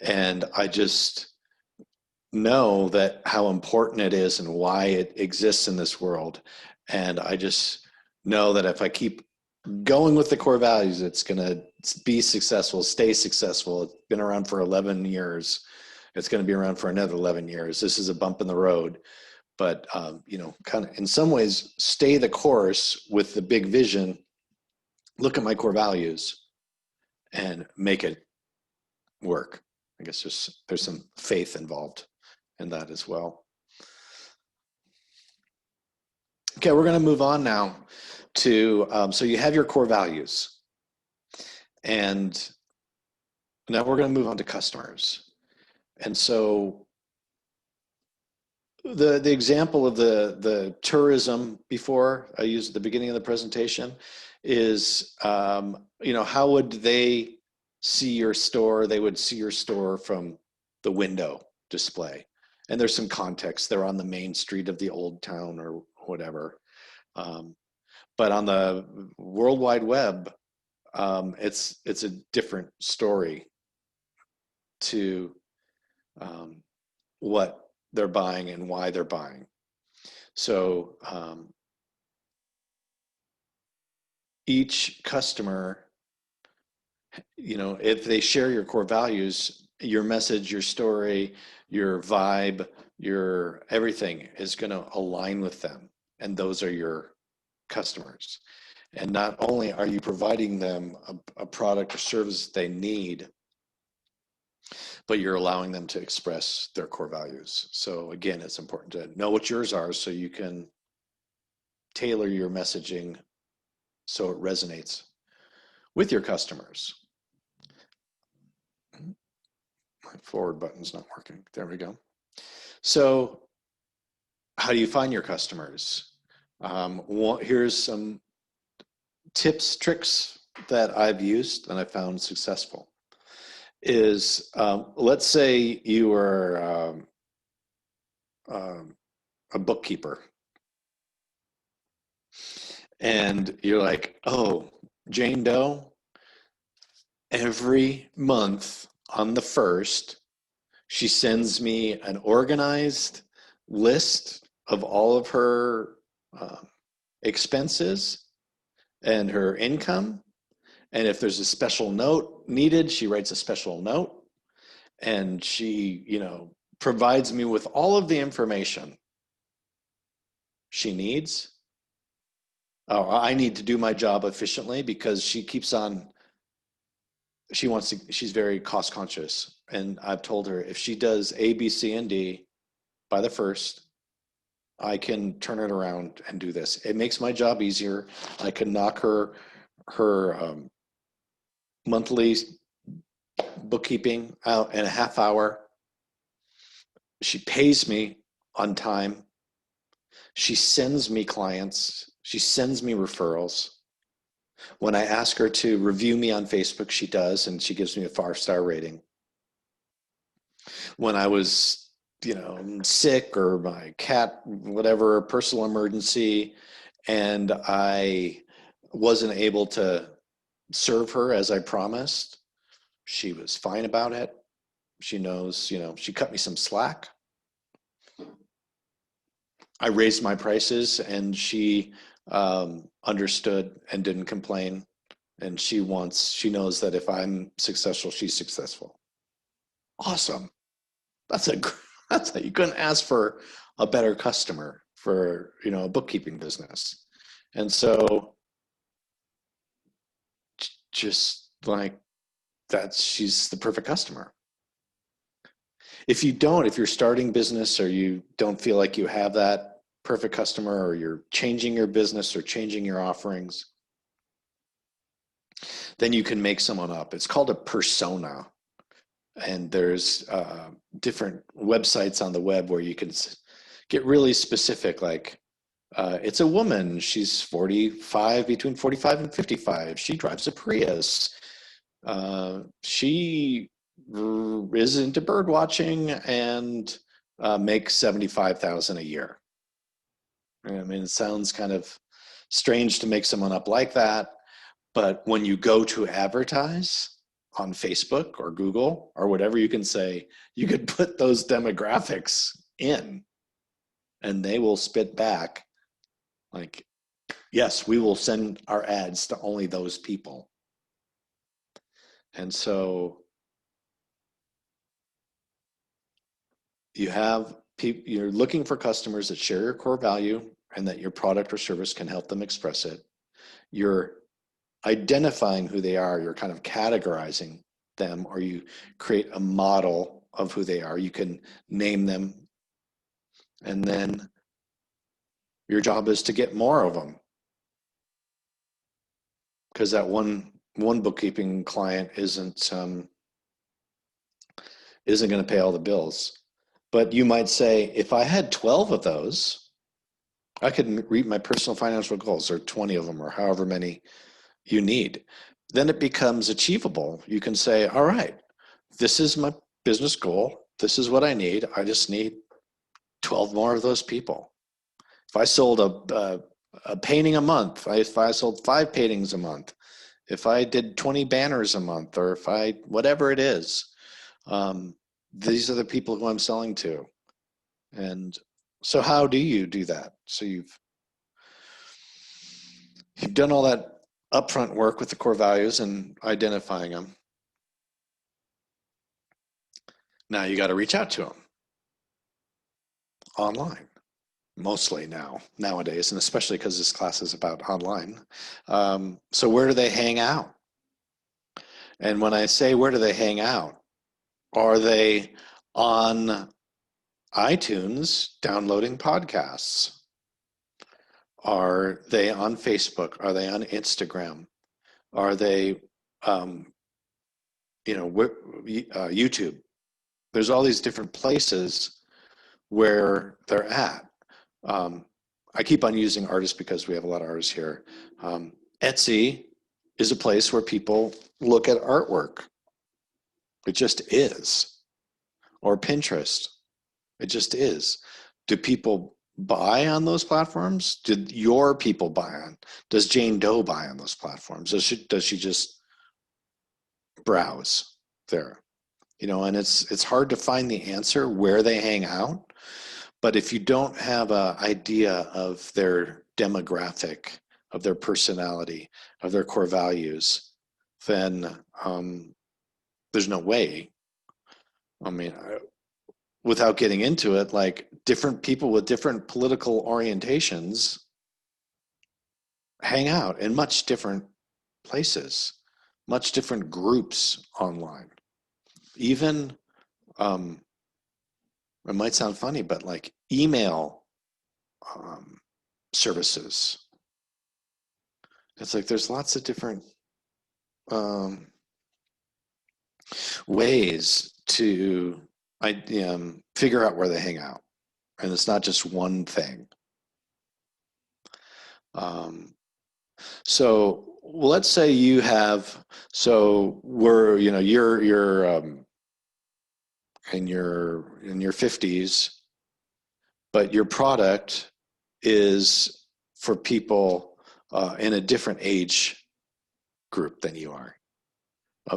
And I just know that how important it is and why it exists in this world. And I just know that if I keep going with the core values, it's going to be successful, stay successful. It's been around for 11 years. It's going to be around for another 11 years. This is a bump in the road, but you know, kind of in some ways stay the course with the big vision, look at my core values and make it work. I guess there's some faith involved in that as well. Okay, we're going to move on now to, so you have your core values, and now we're going to move on to customers. And so the example of the tourism before I used at the beginning of the presentation is, you know, how would they see your store? They would see your store from the window display. And there's some context. They're on the main street of the old town or whatever. But on the World Wide Web, it's a different story to what they're buying and why they're buying. So each customer, you know, if they share your core values, your message, your story, your vibe, your everything is going to align with them. And those are your customers. And not only are you providing them a product or service they need, but you're allowing them to express their core values. So again, it's important to know what yours are so you can tailor your messaging so it resonates with your customers. My forward button's not working. There we go. So how do you find your customers? Here's some tips, tricks that I've used and I found successful. Is let's say you are a bookkeeper and you're like, oh, Jane Doe, every month on the 1st, she sends me an organized list of all of her expenses and her income. And if there's a special note needed, she writes a special note. And she, provides me with all of the information she needs. I need to do my job efficiently because she keeps on, she's very cost conscious. And I've told her if she does A, B, C, and D by the first, I can turn it around and do this. It makes my job easier. I can knock her monthly bookkeeping out in a half hour. She pays me on time. She sends me clients. She sends me referrals. When I ask her to review me on Facebook, she does, and she gives me a 5-star rating. When I was, sick or my cat, whatever, personal emergency, and I wasn't able to serve her as I promised, she was fine about it. She knows, she cut me some slack. I raised my prices and she understood and didn't complain. And she knows that if I'm successful, she's successful. Awesome. You couldn't ask for a better customer for, a bookkeeping business. And so just like that, she's the perfect customer. If you're starting business or you don't feel like you have that perfect customer, or you're changing your business or changing your offerings, then you can make someone up. It's called a persona. And there's different websites on the web where you can get really specific, like it's a woman, she's 45, between 45 and 55. She drives a Prius. She is into bird watching and makes $75,000 a year. I mean, it sounds kind of strange to make someone up like that, but when you go to advertise on Facebook or Google or whatever, you can say, you could put those demographics in and they will spit back like, yes, we will send our ads to only those people. And so you're looking for customers that share your core value and that your product or service can help them express it. You're identifying who they are, you're kind of categorizing them, or you create a model of who they are. You can name them, and then your job is to get more of them, because that one bookkeeping client isn't going to pay all the bills. But you might say, if I had 12 of those, I could reach my personal financial goals, or 20 of them, or however many you need. Then it becomes achievable. You can say, all right, this is my business goal. This is what I need. I just need 12 more of those people. If I sold a painting a month, if I sold 5 paintings a month, if I did 20 banners a month, or whatever it is, these are the people who I'm selling to. And so how do you do that? So you've done all that upfront work with the core values and identifying them. Now you got to reach out to them online, mostly nowadays, and especially because this class is about online. So where do they hang out? And when I say where do they hang out, are they on iTunes downloading podcasts? Are they on Facebook? Are they on Instagram? Are they, YouTube? There's all these different places where they're at. I keep on using artists because we have a lot of artists here. Etsy is a place where people look at artwork. It just is. Or Pinterest. It just is. Do people buy on those platforms? Did your people buy on? Does Jane Doe buy on those platforms? Does she just browse there? And it's hard to find the answer where they hang out, But if you don't have an idea of their demographic, of their personality, of their core values, then there's no way. I mean, without getting into it, like different people with different political orientations hang out in much different places, much different groups online. Even, it might sound funny, but like email services. It's like there's lots of different ways to figure out where they hang out. And it's not just one thing. So let's say you have, so we're, you're in your 50s, but your product is for people in a different age group than you are,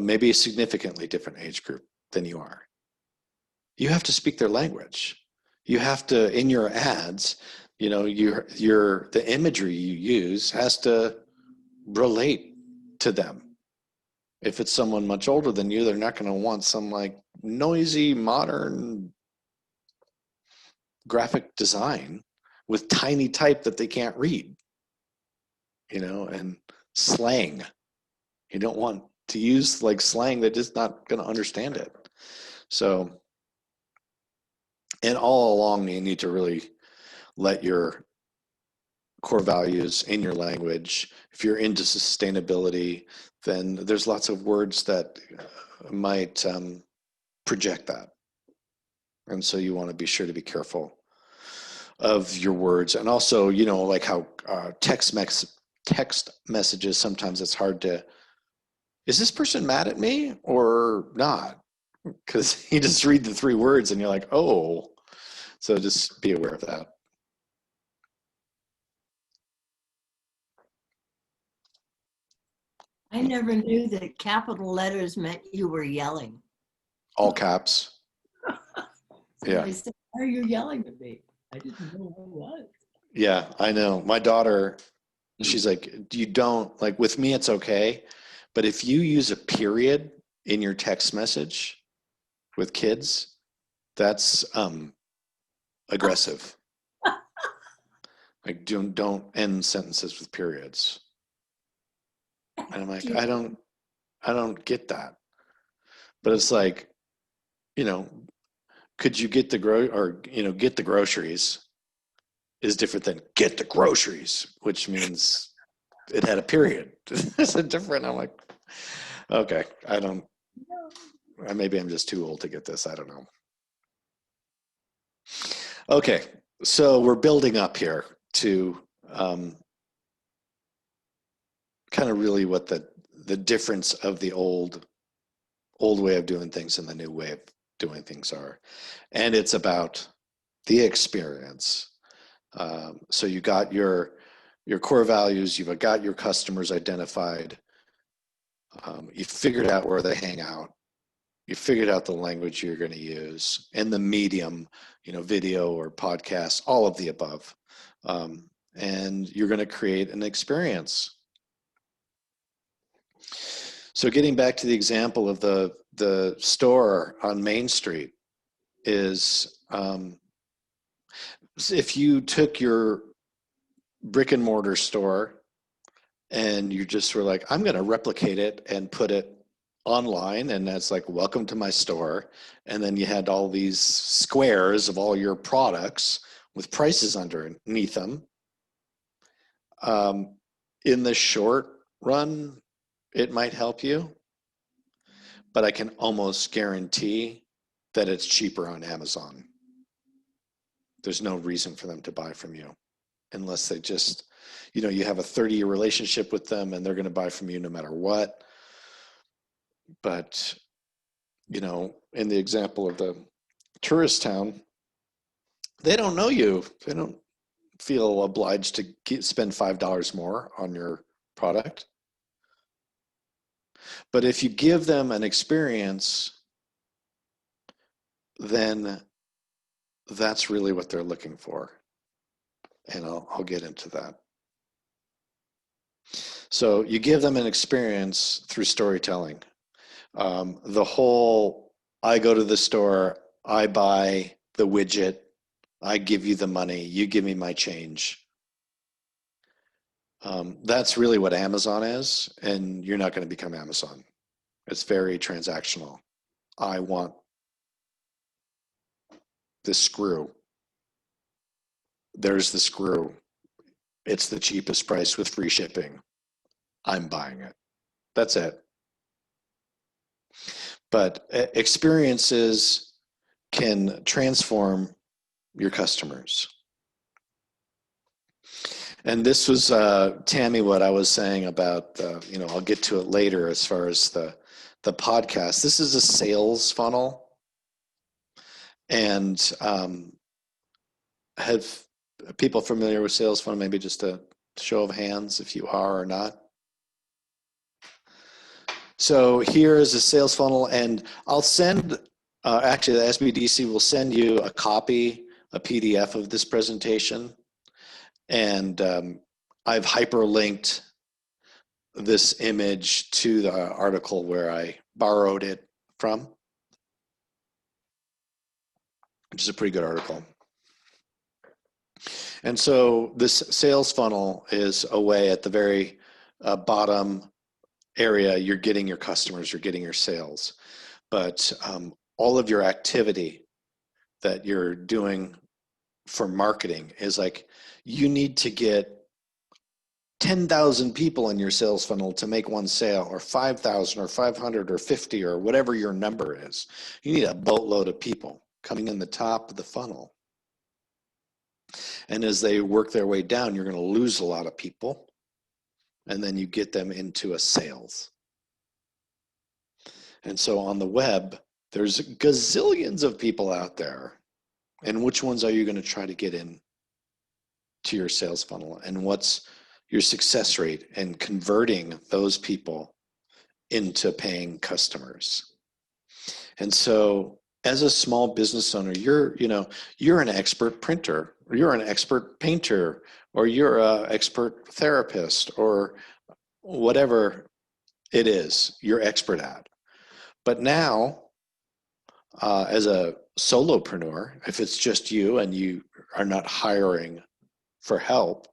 maybe a significantly different age group than you are. You have to speak their language. You have to, in your ads, the imagery you use has to relate to them. If it's someone much older than you, they're not going to want some like noisy, modern graphic design with tiny type that they can't read, and slang. You don't want to use like slang that is not going to understand it. So, and all along, you need to really let your core values in your language. If you're into sustainability, then there's lots of words that might project that. And so you want to be sure to be careful of your words. And also, like how text messages, sometimes it's hard to, is this person mad at me or not? Because you just read the 3 words and you're like, oh. So just be aware of that. I never knew that capital letters meant you were yelling. All caps. Yeah. I said, why are you yelling at me? I didn't know who I was. Yeah, I know. My daughter, she's like, you don't, like with me, it's okay. But if you use a period in your text message with kids, that's aggressive. Like don't end sentences with periods. And I'm like, I don't get that. But it's like, could you get the get the groceries is different than get the groceries, which means it had a period. It's a different, I'm like, okay, maybe I'm just too old to get this. I don't know. Okay, so we're building up here to kind of really what the difference of the old way of doing things and the new way of doing things are. And it's about the experience. So you got your core values, you've got your customers identified, you figured out where they hang out, you figured out the language you're going to use, and the medium, video or podcast, all of the above. And you're going to create an experience. So getting back to the example of the store on Main Street is, if you took your brick and mortar store and you just were like, I'm going to replicate it and put it online, and that's like, welcome to my store. And then you had all these squares of all your products with prices underneath them. In the short run, it might help you, but I can almost guarantee that it's cheaper on Amazon. There's no reason for them to buy from you unless they just, you have a 30-year relationship with them and they're going to buy from you no matter what. But, in the example of the tourist town, they don't know you. They don't feel obliged to spend $5 more on your product. But if you give them an experience, then that's really what they're looking for. And I'll get into that. So you give them an experience through storytelling. The whole, I go to the store, I buy the widget, I give you the money, you give me my change. That's really what Amazon is, and you're not going to become Amazon. It's very transactional. I want this screw. There's the screw. It's the cheapest price with free shipping. I'm buying it. That's it. But experiences can transform your customers. And this was, Tammy, what I was saying about, I'll get to it later as far as the podcast. This is a sales funnel. And have people familiar with sales funnel? Maybe just a show of hands if you are or not. So here is a sales funnel, and I'll send, actually the SBDC will send you a copy, a PDF of this presentation. And I've hyperlinked this image to the article where I borrowed it from, which is a pretty good article. And so this sales funnel is a way at the very bottom area, you're getting your customers, you're getting your sales. But all of your activity that you're doing for marketing is like, you need to get 10,000 people in your sales funnel to make one sale, or 5,000 or 500 or 50 or whatever your number is. You need a boatload of people coming in the top of the funnel. And as they work their way down, you're going to lose a lot of people. And then you get them into a sales. And so on the web, there's gazillions of people out there. And which ones are you going to try to get in to your sales funnel? And what's your success rate in converting those people into paying customers? And so as a small business owner, you're an expert printer, or you're an expert painter, or you're an expert therapist, or whatever it is you're expert at. But now, as a solopreneur, if it's just you and you are not hiring for help,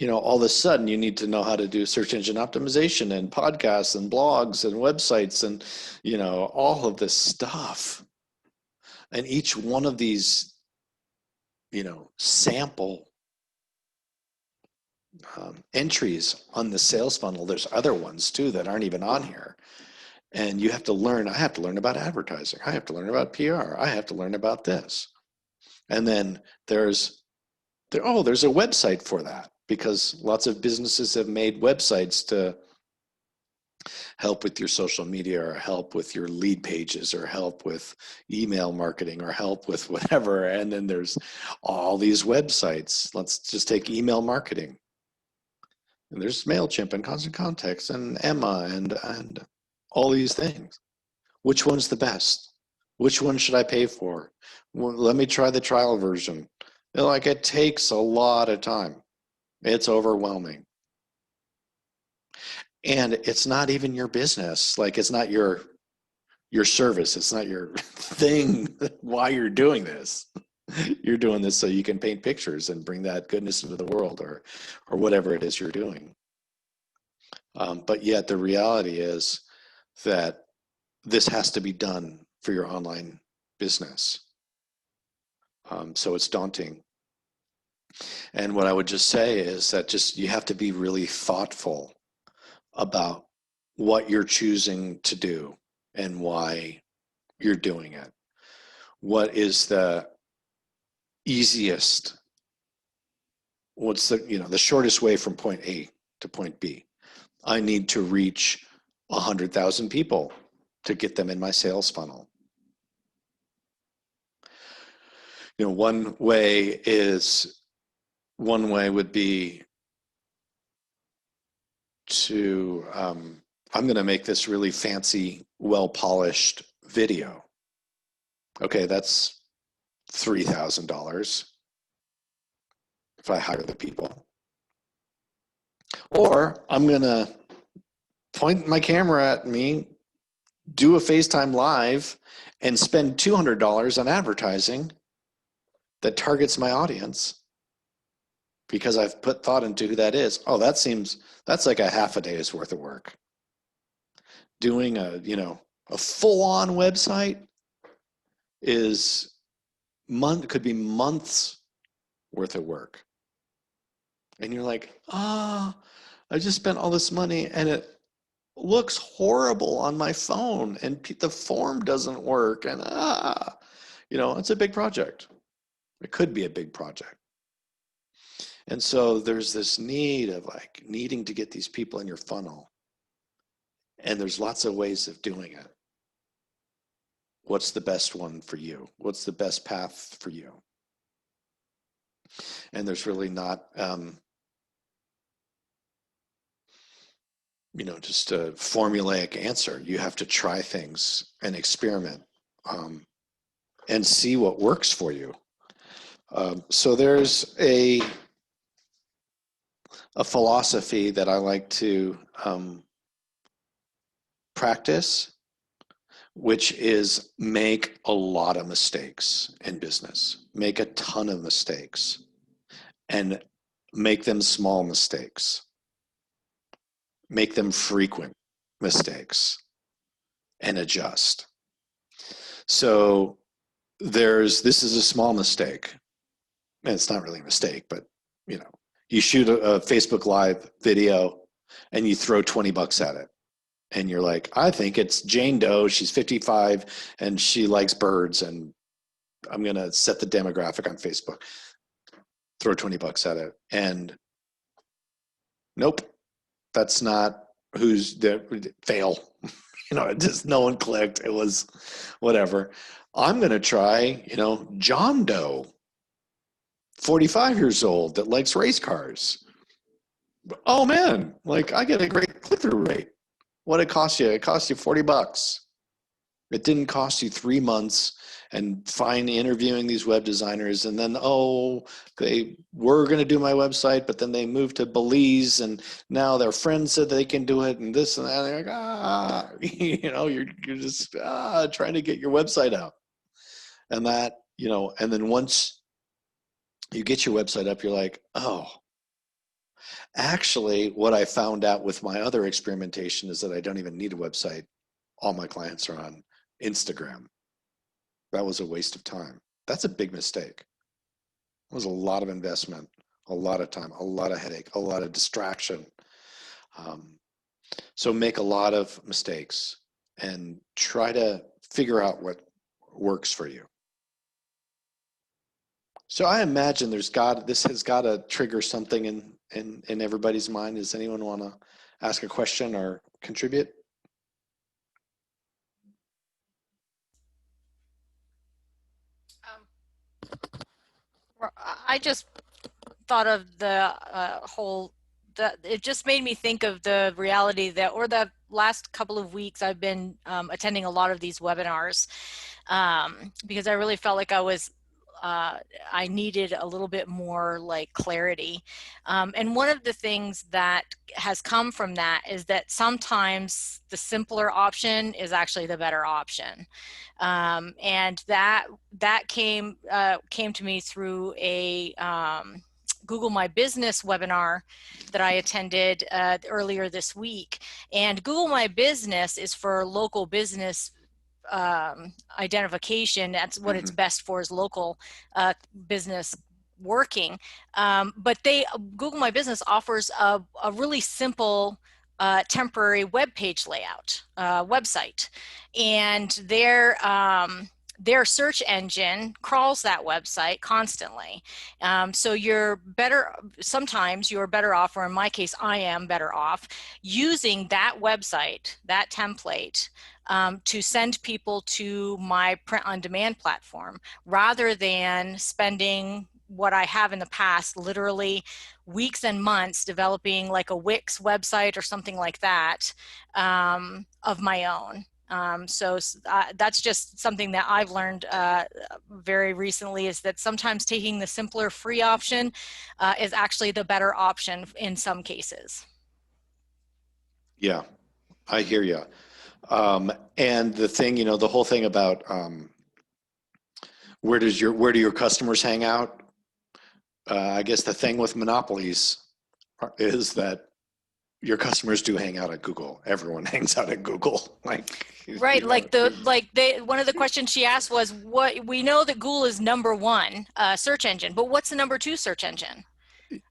all of a sudden you need to know how to do search engine optimization and podcasts and blogs and websites and, all of this stuff. And each one of these, sample entries on the sales funnel, there's other ones too that aren't even on here. And you have to learn, I have to learn about advertising. I have to learn about PR. I have to learn about this. And then there's a website for that, because lots of businesses have made websites to help with your social media, or help with your lead pages, or help with email marketing, or help with whatever. And then there's all these websites. Let's just take email marketing. And there's MailChimp and Constant Contacts and Emma and all these things. Which one's the best? Which one should I pay for? Well, let me try the trial version. It takes a lot of time. It's overwhelming. And it's not even your business. It's not your service. It's not your thing why you're doing this. You're doing this so you can paint pictures and bring that goodness into the world, or whatever it is you're doing. But yet the reality is that this has to be done for your online business. So it's daunting. And what I would just say is that you have to be really thoughtful about what you're choosing to do and why you're doing it. What is the easiest? What's the shortest way from point A to point B? I need to reach 100,000 people to get them in my sales funnel. One way would be to, I'm going to make this really fancy, well-polished video. Okay, that's $3,000 if I hire the people. Or I'm going to point my camera at me, do a FaceTime live, and spend $200 on advertising that targets my audience because I've put thought into who that is. Oh, that's like a half a day's worth of work. Doing a full-on website could be months worth of work. And you're like, I just spent all this money and it looks horrible on my phone and the form doesn't work, and it's a big project. It could be a big project. And so there's this need of needing to get these people in your funnel. And there's lots of ways of doing it. What's the best one for you? What's the best path for you? And there's really not, just a formulaic answer. You have to try things and experiment and see what works for you. So there's a philosophy that I like to practice, which is make a lot of mistakes in business. Make a ton of mistakes and make them small mistakes. Make them frequent mistakes and adjust. So this is a small mistake. And it's not really a mistake, but you shoot a Facebook Live video and you throw $20 at it. And you're like, I think it's Jane Doe. She's 55 and she likes birds. And I'm going to set the demographic on Facebook. Throw $20 at it. And nope, that's not fail. Just no one clicked. It was whatever. I'm going to try, John Doe, 45 years old, that likes race cars. Oh man, I get a great click-through rate. What it cost you? It cost you $40. It didn't cost you 3 months and interviewing these web designers, and then they were going to do my website, but then they moved to Belize, and now their friends said they can do it, and this and that. And they're like, you're just trying to get your website out, and that, and then once you get your website up, you're like, actually, what I found out with my other experimentation is that I don't even need a website. All my clients are on Instagram. That was a waste of time. That's a big mistake. It was a lot of investment, a lot of time, a lot of headache, a lot of distraction. So make a lot of mistakes and try to figure out what works for you. So I imagine this has got to trigger something in everybody's mind. Does anyone want to ask a question or contribute? I just thought of the it just made me think of the reality that, or the last couple of weeks I've been attending a lot of these webinars because I really felt like I needed a little bit more clarity. And one of the things that has come from that is that sometimes the simpler option is actually the better option. And that came to me through a Google My Business webinar that I attended earlier this week. And Google My Business is for local business identification. That's what it's best for, is local business working. But Google My Business offers a really simple temporary web page layout website, and their search engine crawls that website constantly. So sometimes you're better off, or in my case, I am better off using that website, that template, to send people to my print-on-demand platform, rather than spending what I have in the past, literally weeks and months, developing like a Wix website or something like that of my own. So that's just something that I've learned very recently is that sometimes taking the simpler free option is actually the better option in some cases. Yeah, I hear you. And the thing, you know, the whole thing about where do your customers hang out? I guess the thing with monopolies is that your customers do hang out at Google. Everyone hangs out at Google. Like, Right, you like know, one of the questions she asked was, what we know that Google is #1 search engine, but what's the #2 search engine?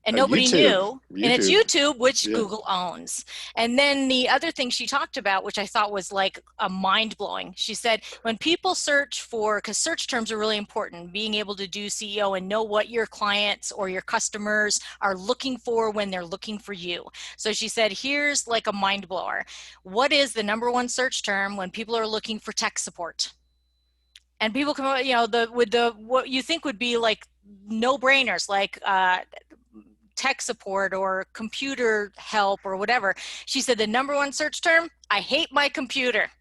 And nobody knew, and it's YouTube, which Yeah. Google owns. And then the other thing she talked about, which I thought was like a mind-blowing, she said, when people search for, because search terms are really important, being able to do SEO and know what your clients or your customers are looking for when they're looking for you. So she said, here's like a mind blower. What is the #1 search term when people are looking for tech support? And people come out, you know, what you think would be like no-brainers, like tech support or computer help or whatever. She said the #1 search term, I hate my computer.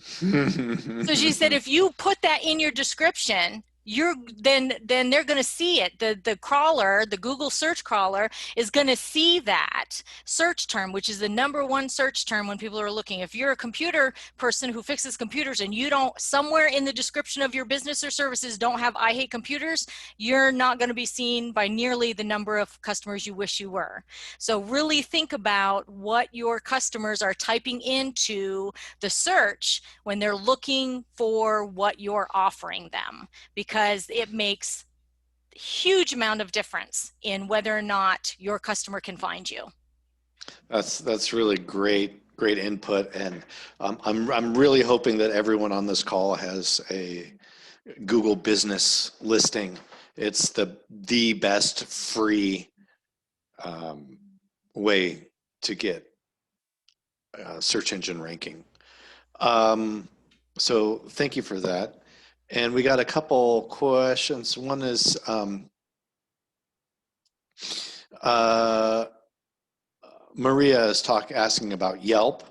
So she said, if you put that in your description, then they're going to see it. The crawler, the Google search crawler, is going to see that search term, which is the #1 search term when people are looking. If you're a computer person who fixes computers and you don't, somewhere in the description of your business or services don't have I hate computers, you're not going to be seen by nearly the number of customers you wish you were. So really think about what your customers are typing into the search when they're looking for what you're offering them, because it makes a huge amount of difference in whether or not your customer can find you. That's really great input, and I'm really hoping that everyone on this call has a Google business listing. It's the best free way to get search engine ranking. So thank you for that. And we got a couple questions. One is Maria is asking about Yelp.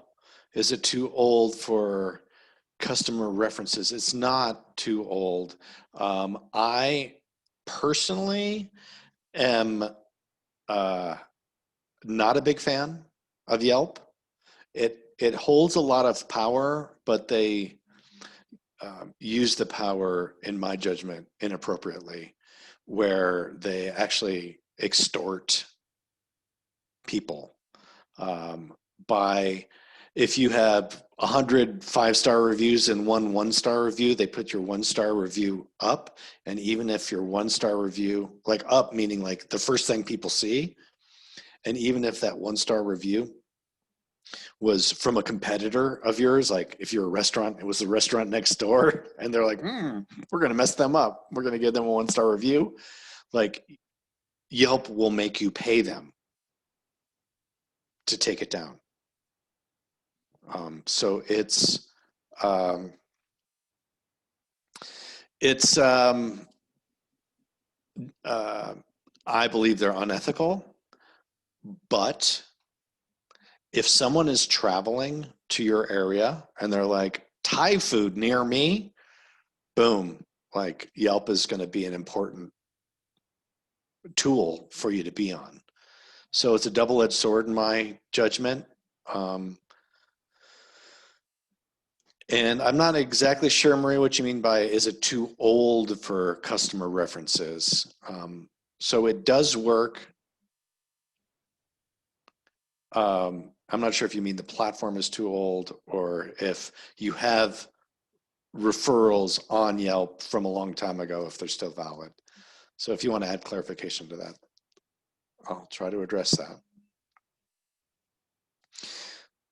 Is it too old for customer references? It's not too old. I personally am not a big fan of Yelp. It holds a lot of power, but they use the power, in my judgment, inappropriately, where they actually extort people by, if you have 100 5-star reviews and 1 1-star review, they put your 1-star review up, and even if your 1-star review, like up meaning like the first thing people see, and even if that 1-star review was from a competitor of yours, like if you're a restaurant, it was the restaurant next door, and they're like, we're going to mess them up. We're going to give them a 1-star review. Like, Yelp will make you pay them to take it down. So I believe they're unethical, but if someone is traveling to your area and they're like, Thai food near me, boom, like Yelp is going to be an important tool for you to be on. So it's a double-edged sword in my judgment. And I'm not exactly sure, Marie, what you mean by, is it too old for customer references? So it does work. I'm not sure if you mean the platform is too old or if you have referrals on Yelp from a long time ago, if they're still valid. So if you want to add clarification to that, I'll try to address that.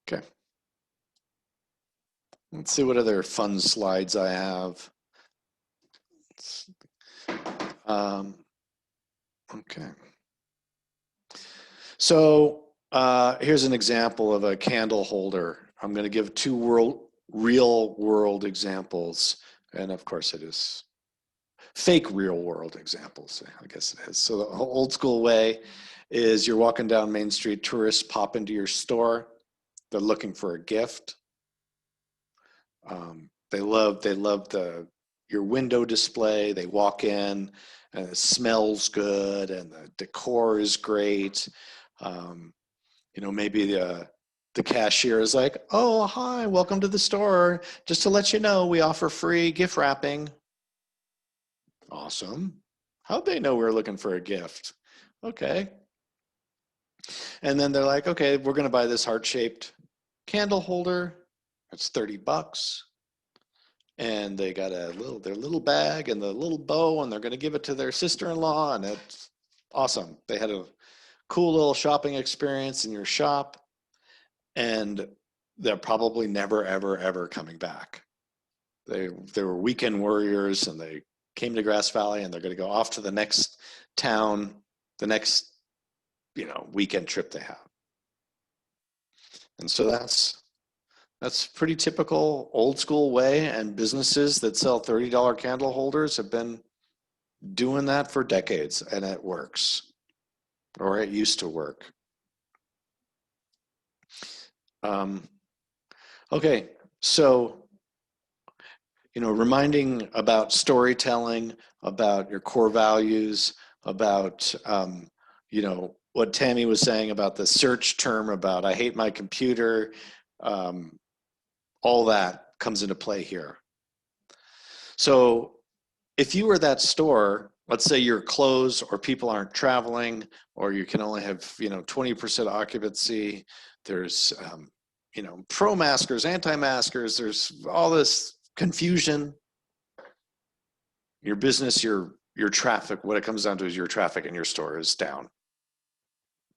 Okay. Let's see what other fun slides I have. Okay. So here's an example of a candle holder. I'm going to give 2 real world examples. And of course it is fake real world examples, I guess it is. So the old school way is you're walking down Main Street, tourists pop into your store. They're looking for a gift. They love the, your window display. They walk in and it smells good and the decor is great. You know, maybe the cashier is like, oh, hi, welcome to the store. Just to let you know, we offer free gift wrapping. Awesome. How'd they know we were looking for a gift? Okay. And then they're like, okay, we're going to buy this heart-shaped candle holder. It's $30. And they got their little bag and the little bow, and they're going to give it to their sister-in-law, and it's awesome. They had a cool little shopping experience in your shop, and they're probably never, ever, ever coming back. They were weekend warriors, and they came to Grass Valley, and they're going to go off to the next town, the next, you know, weekend trip they have. And so that's pretty typical old school way, and businesses that sell $30 candle holders have been doing that for decades, and it works, or it used to work. Okay, so, you know, reminding about storytelling, about your core values, about, you know, what Tammy was saying about the search term about I hate my computer, all that comes into play here. So if you were that store, let's say you're closed or people aren't traveling, or you can only have, you know, 20% occupancy, there's, you know, pro-maskers, anti-maskers, there's all this confusion. Your business, your traffic, what it comes down to is your traffic in your store is down.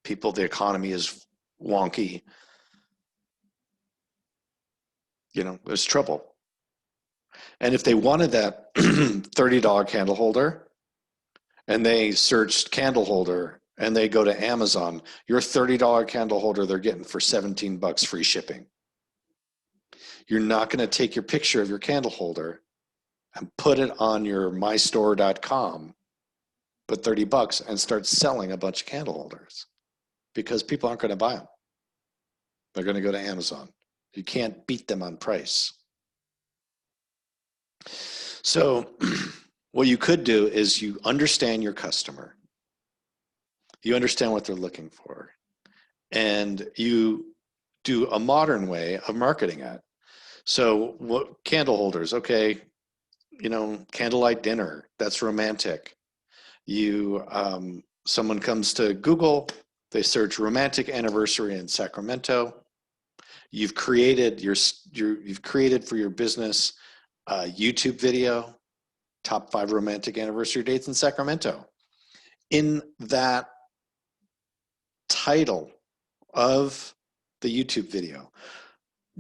People, the economy is wonky. You know, there's trouble. And if they wanted that $30 candle holder and they searched candle holder and they go to Amazon, your $30 candle holder they're getting for $17 free shipping. You're not going to take your picture of your candle holder and put it on your mystore.com, put $30 and start selling a bunch of candle holders, because people aren't going to buy them. They're going to go to Amazon. You can't beat them on price. So what you could do is you understand your customer. You understand what they're looking for. And you do a modern way of marketing it. So what candle holders, okay, you know, candlelight dinner, that's romantic. You, someone comes to Google, they search romantic anniversary in Sacramento. You've created you've created for your business a YouTube video, top 5 romantic anniversary dates in Sacramento. In that title of the YouTube video,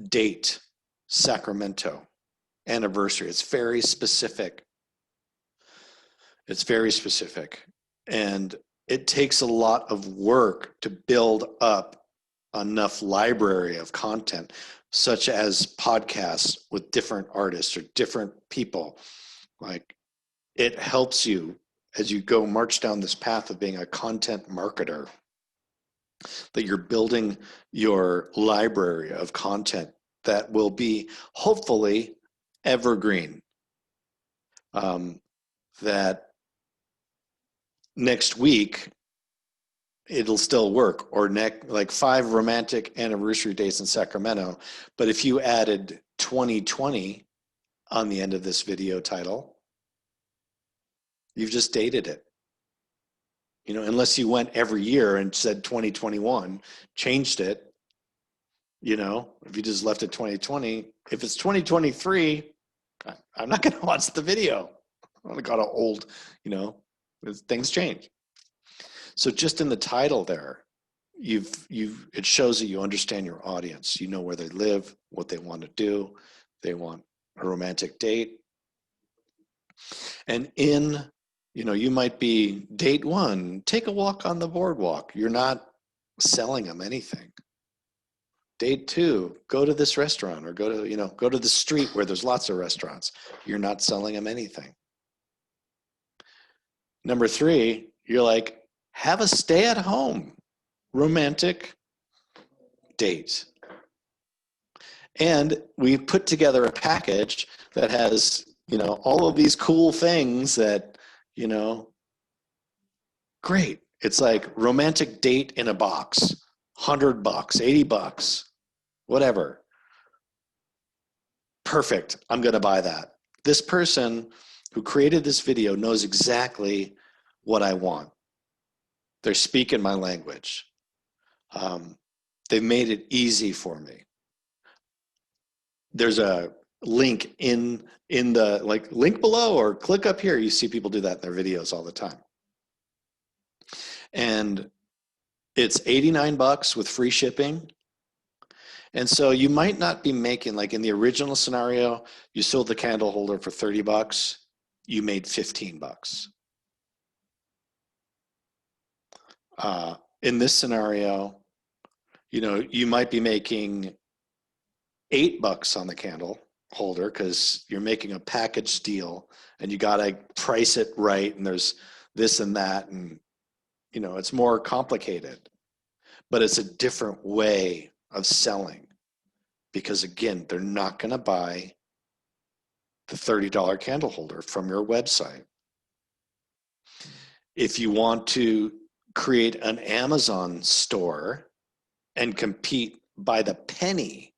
date, Sacramento, anniversary. It's very specific. It's very specific. And it takes a lot of work to build up enough library of content, such as podcasts with different artists or different people. Like, it helps you as you go march down this path of being a content marketer, that you're building your library of content that will be hopefully evergreen. That next week it'll still work, or like 5 romantic anniversary dates in Sacramento. But if you added 2020 on the end of this video title, you've just dated it. You know, unless you went every year and said 2021, changed it, you know, if you just left it 2020, if it's 2023, I'm not going to watch the video. I got an old, you know, things change. So just in the title there, it shows that you understand your audience. You know where they live, what they want to do. They want a romantic date. And you know, you might be date 1, take a walk on the boardwalk. You're not selling them anything. Date 2, go to this restaurant, or go to the street where there's lots of restaurants. You're not selling them anything. Number 3, you're like, have a stay at home romantic date. And we put together a package that has You know, all of these cool things that, you know, great. It's like romantic date in a box, $100, $80, whatever. Perfect. I'm going to buy that. This person who created this video knows exactly what I want. They're speaking my language. They've made it easy for me. There's a link in the link below, or click up here. You see people do that in their videos all the time. And it's $89 with free shipping. And so you might not be making, like in the original scenario, you sold the candle holder for $30, you made $15. In this scenario, you know, you might be making $8 on the candle holder because you're making a package deal and you got to price it right. And there's this and that. And, you know, it's more complicated, but it's a different way of selling because, again, they're not going to buy the $30 candle holder from your website. If you want to create an Amazon store and compete by the penny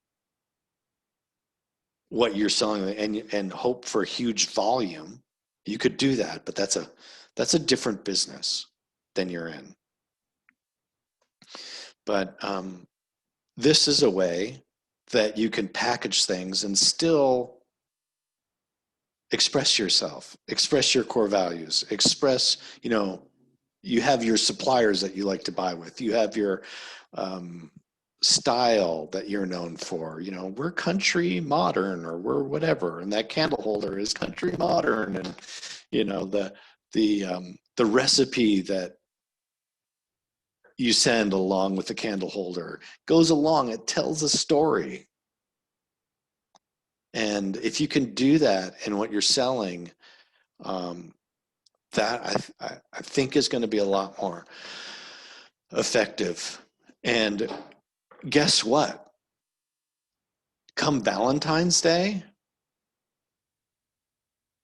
what you're selling and hope for huge volume, you could do that, but that's a different business than you're in. But this is a way that you can package things and still express yourself, express your core values, express, you know, you have your suppliers that you like to buy with, you have your style that you're known for. You know, we're country modern, or we're whatever, and that candle holder is country modern, and you know, the recipe that you send along with the candle holder goes along, it tells a story. And if you can do that in what you're selling, that I think is going to be a lot more effective. And guess what? Come Valentine's Day,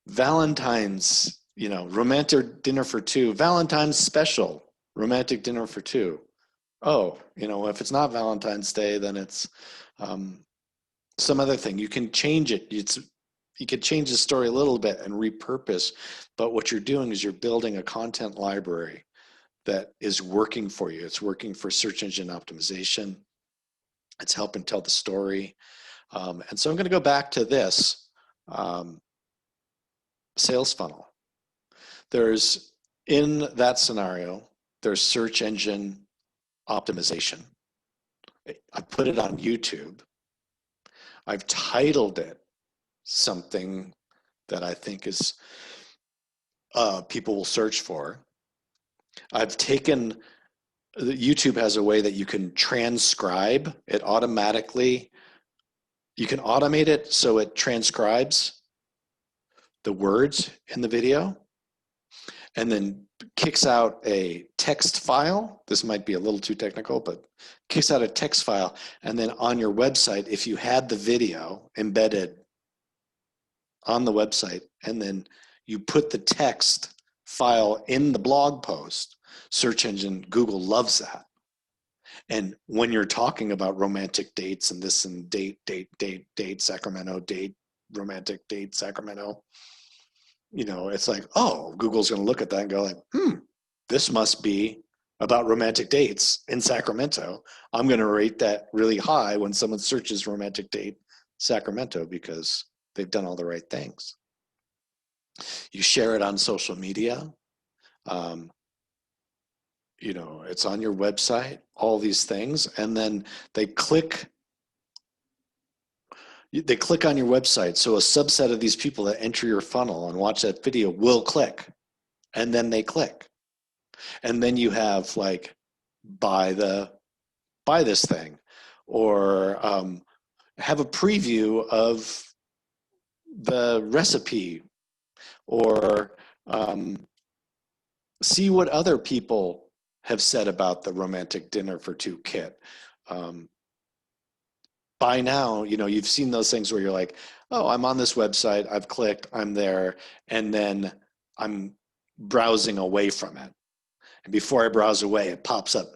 Valentine's, you know, romantic dinner for two, Valentine's special, romantic dinner for two. Oh, you know, if it's not Valentine's Day, then it's some other thing. You can change it. You could change the story a little bit and repurpose, but what you're doing is you're building a content library that is working for you. It's working for search engine optimization. It's helping tell the story. And so I'm going to go back to this sales funnel. There's, in that scenario, there's search engine optimization. I put it on YouTube. I've titled it something that I think is people will search for. I've taken, YouTube has a way that you can transcribe it automatically. You can automate it so it transcribes the words in the video and then kicks out a text file. This might be a little too technical, but kicks out a text file. And then on your website, if you had the video embedded on the website, and then you put the text file in the blog post, search engine, Google loves that. And when you're talking about romantic dates and this and date, Sacramento, date, romantic date, Sacramento, you know, it's like, oh, Google's going to look at that and go like, this must be about romantic dates in Sacramento. I'm going to rate that really high when someone searches romantic date Sacramento because they've done all the right things. You share it on social media. You know, it's on your website, all these things, and then they click on your website. So a subset of these people that enter your funnel and watch that video will click, and then they click. And then you have like, buy this thing, or have a preview of the recipe, or see what other people have said about the romantic dinner for two kit. by now, you know, you've seen those things where you're like, oh, I'm on this website, I've clicked, I'm there, and then I'm browsing away from it. And before I browse away, it pops up,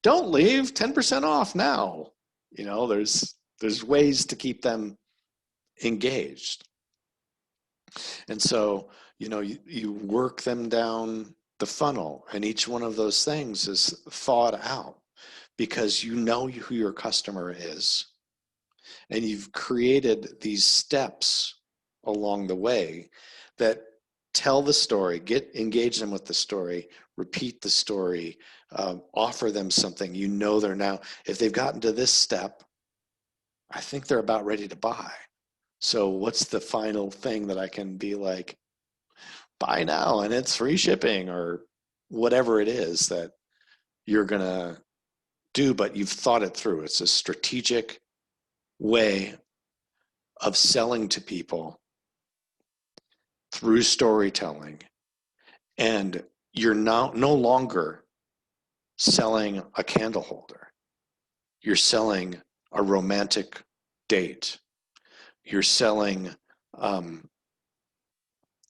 don't leave, 10% off now. You know, there's ways to keep them engaged. And so, you know, you work them down the funnel, and each one of those things is thought out because you know who your customer is, and you've created these steps along the way that tell the story, engage them with the story, repeat the story, offer them something. You know, they're now, if they've gotten to this step, I think they're about ready to buy. So what's the final thing that I can be like, buy now and it's free shipping, or whatever it is that you're gonna do, but you've thought it through. It's a strategic way of selling to people through storytelling. And you're now no longer selling a candle holder. You're selling a romantic date. You're selling,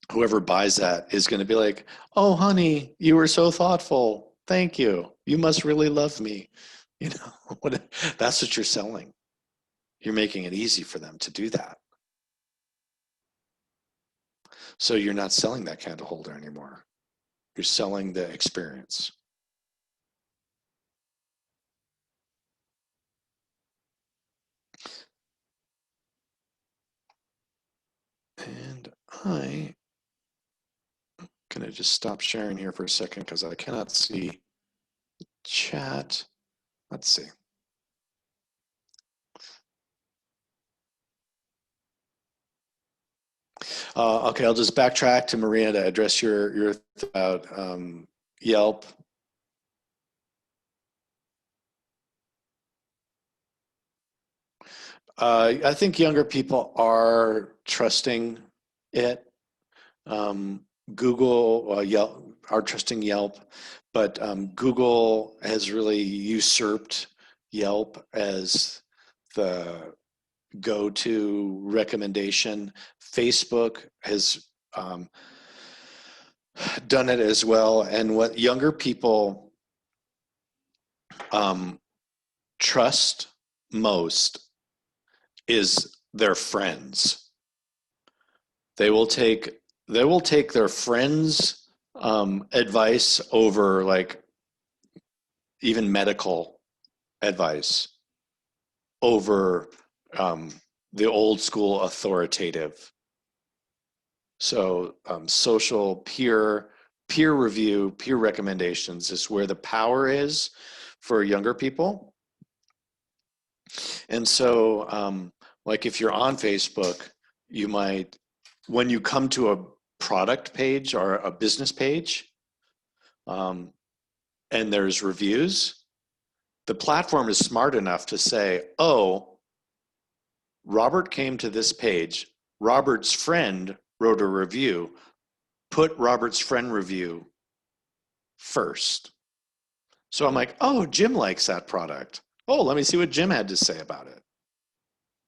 whoever buys that is going to be like, oh, honey, you were so thoughtful. Thank you. You must really love me. You know, that's what you're selling. You're making it easy for them to do that. So you're not selling that candle holder anymore. You're selling the experience. And I'm gonna just stop sharing here for a second because I cannot see chat. Let's see. Okay, I'll just backtrack to Maria to address your about Yelp. I think younger people are trusting it. Google, Yelp, are trusting Yelp, but Google has really usurped Yelp as the go-to recommendation. Facebook has done it as well. And what younger people trust most is their friends. They will take their friends' advice over like even medical advice over the old school authoritative. So social peer review, peer recommendations is where the power is for younger people. And so like if you're on Facebook, you might, when you come to a product page or a business page, and there's reviews, the platform is smart enough to say, oh, Robert came to this page, Robert's friend wrote a review, put Robert's friend review first. So I'm like, oh, Jim likes that product. Oh, let me see what Jim had to say about it.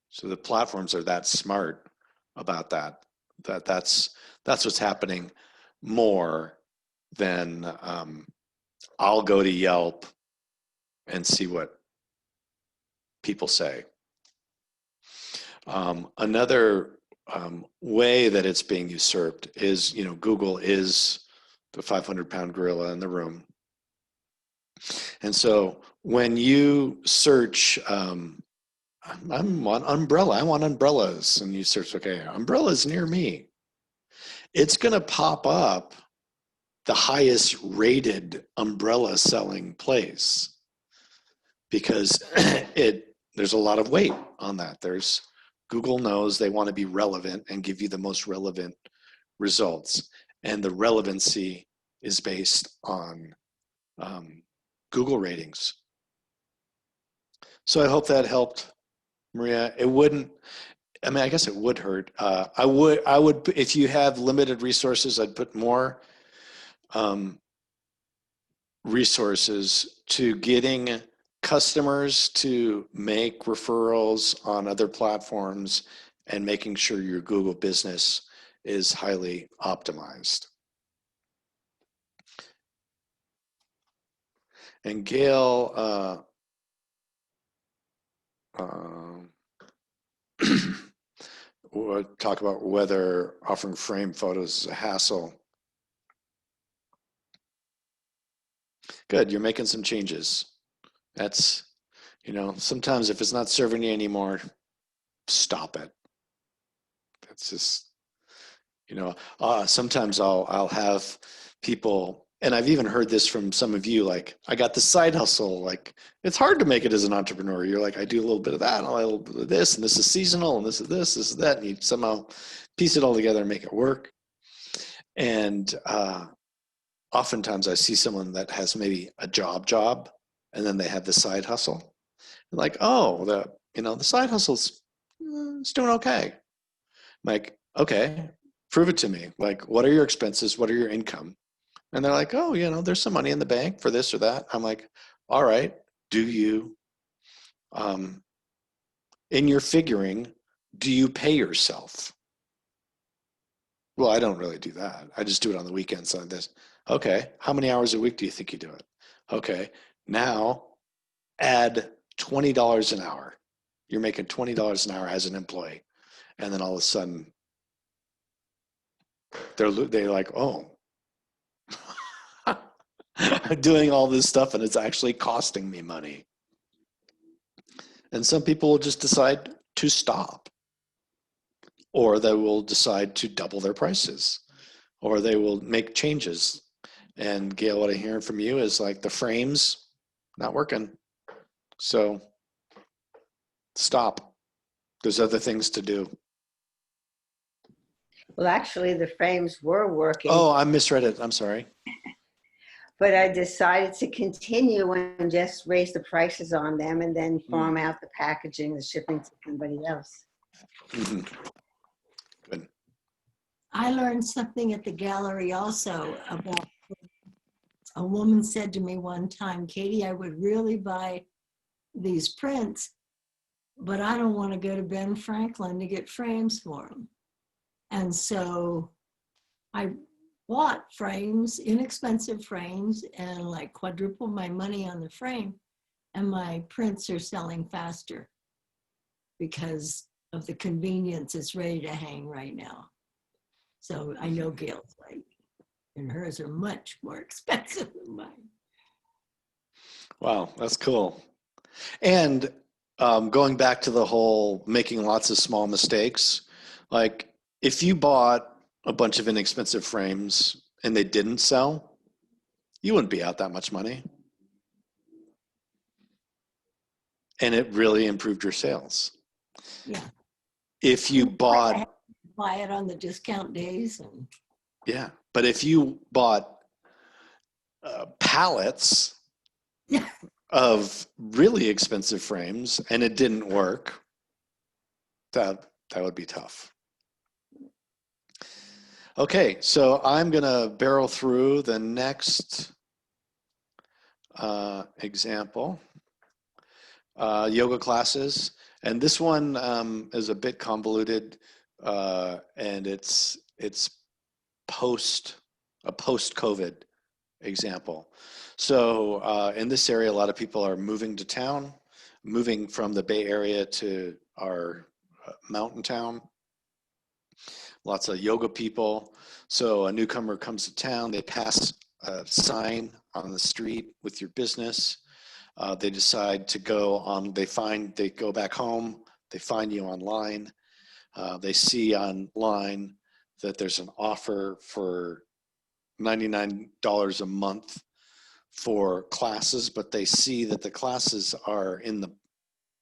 So the platforms are that smart about that. That's what's happening more than I'll go to Yelp and see what people say. Another way that it's being usurped is, you know, Google is the 500-pound gorilla in the room. And so when you search, I'm on umbrella, I want umbrellas, and you search, okay, umbrellas near me, it's going to pop up the highest rated umbrella selling place because there's a lot of weight on that. Google knows they want to be relevant and give you the most relevant results. And the relevancy is based on Google ratings. So I hope that helped, Maria. It wouldn't, I mean, I guess it would hurt. I would, if you have limited resources, I'd put more resources to getting customers to make referrals on other platforms and making sure your Google business is highly optimized. And Gail we'll talk about whether offering frame photos is a hassle. Good, you're making some changes. That's, you know, sometimes if it's not serving you anymore, stop it. That's just, you know, sometimes I'll have people, and I've even heard this from some of you, like, I got this side hustle. Like, it's hard to make it as an entrepreneur. You're like, I do a little bit of that, and a little bit of this, and this is seasonal, and this is that, and you somehow piece it all together and make it work. And oftentimes I see someone that has maybe a job, and then they have the side hustle. Like, oh, the side hustle's it's doing okay. I'm like, okay, prove it to me. Like, what are your expenses? What are your income? And they're like, oh, you know, there's some money in the bank for this or that. I'm like, all right, do you, in your figuring, do you pay yourself? Well, I don't really do that. I just do it on the weekends on this. Okay, how many hours a week do you think you do it? Okay, now add $20 an hour. You're making $20 an hour as an employee. And then all of a sudden, they're like, oh, I'm doing all this stuff and it's actually costing me money. And some people will just decide to stop, or they will decide to double their prices, or they will make changes. And Gail, what I'm hearing from you is like the frames not working. So stop. There's other things to do. Well, actually, the frames were working. Oh, I misread it. I'm sorry. But I decided to continue and just raise the prices on them and then farm out the packaging, the shipping to somebody else. Mm-hmm. Good. I learned something at the gallery also about, a woman said to me one time, Katie, I would really buy these prints, but I don't want to go to Ben Franklin to get frames for them. And so I bought frames, inexpensive frames, and like quadrupled my money on the frame. And my prints are selling faster because of the convenience. It's ready to hang right now. So I know Gail's like, and hers are much more expensive than mine. Wow, that's cool. And going back to the whole making lots of small mistakes, like if you bought a bunch of inexpensive frames and they didn't sell, you wouldn't be out that much money. And it really improved your sales. Yeah. If you bought, buy it on the discount days. And yeah, but if you bought pallets of really expensive frames and it didn't work, that would be tough. Okay, so I'm gonna barrel through the next example, yoga classes. And this one is a bit convoluted, and it's post-COVID example. So in this area, a lot of people are moving to town, moving from the Bay Area to our mountain town. Lots of yoga people. So a newcomer comes to town, they pass a sign on the street with your business. They decide to go on, they go back home, they find you online. They see online that there's an offer for $99 a month for classes, but they see that the classes are in the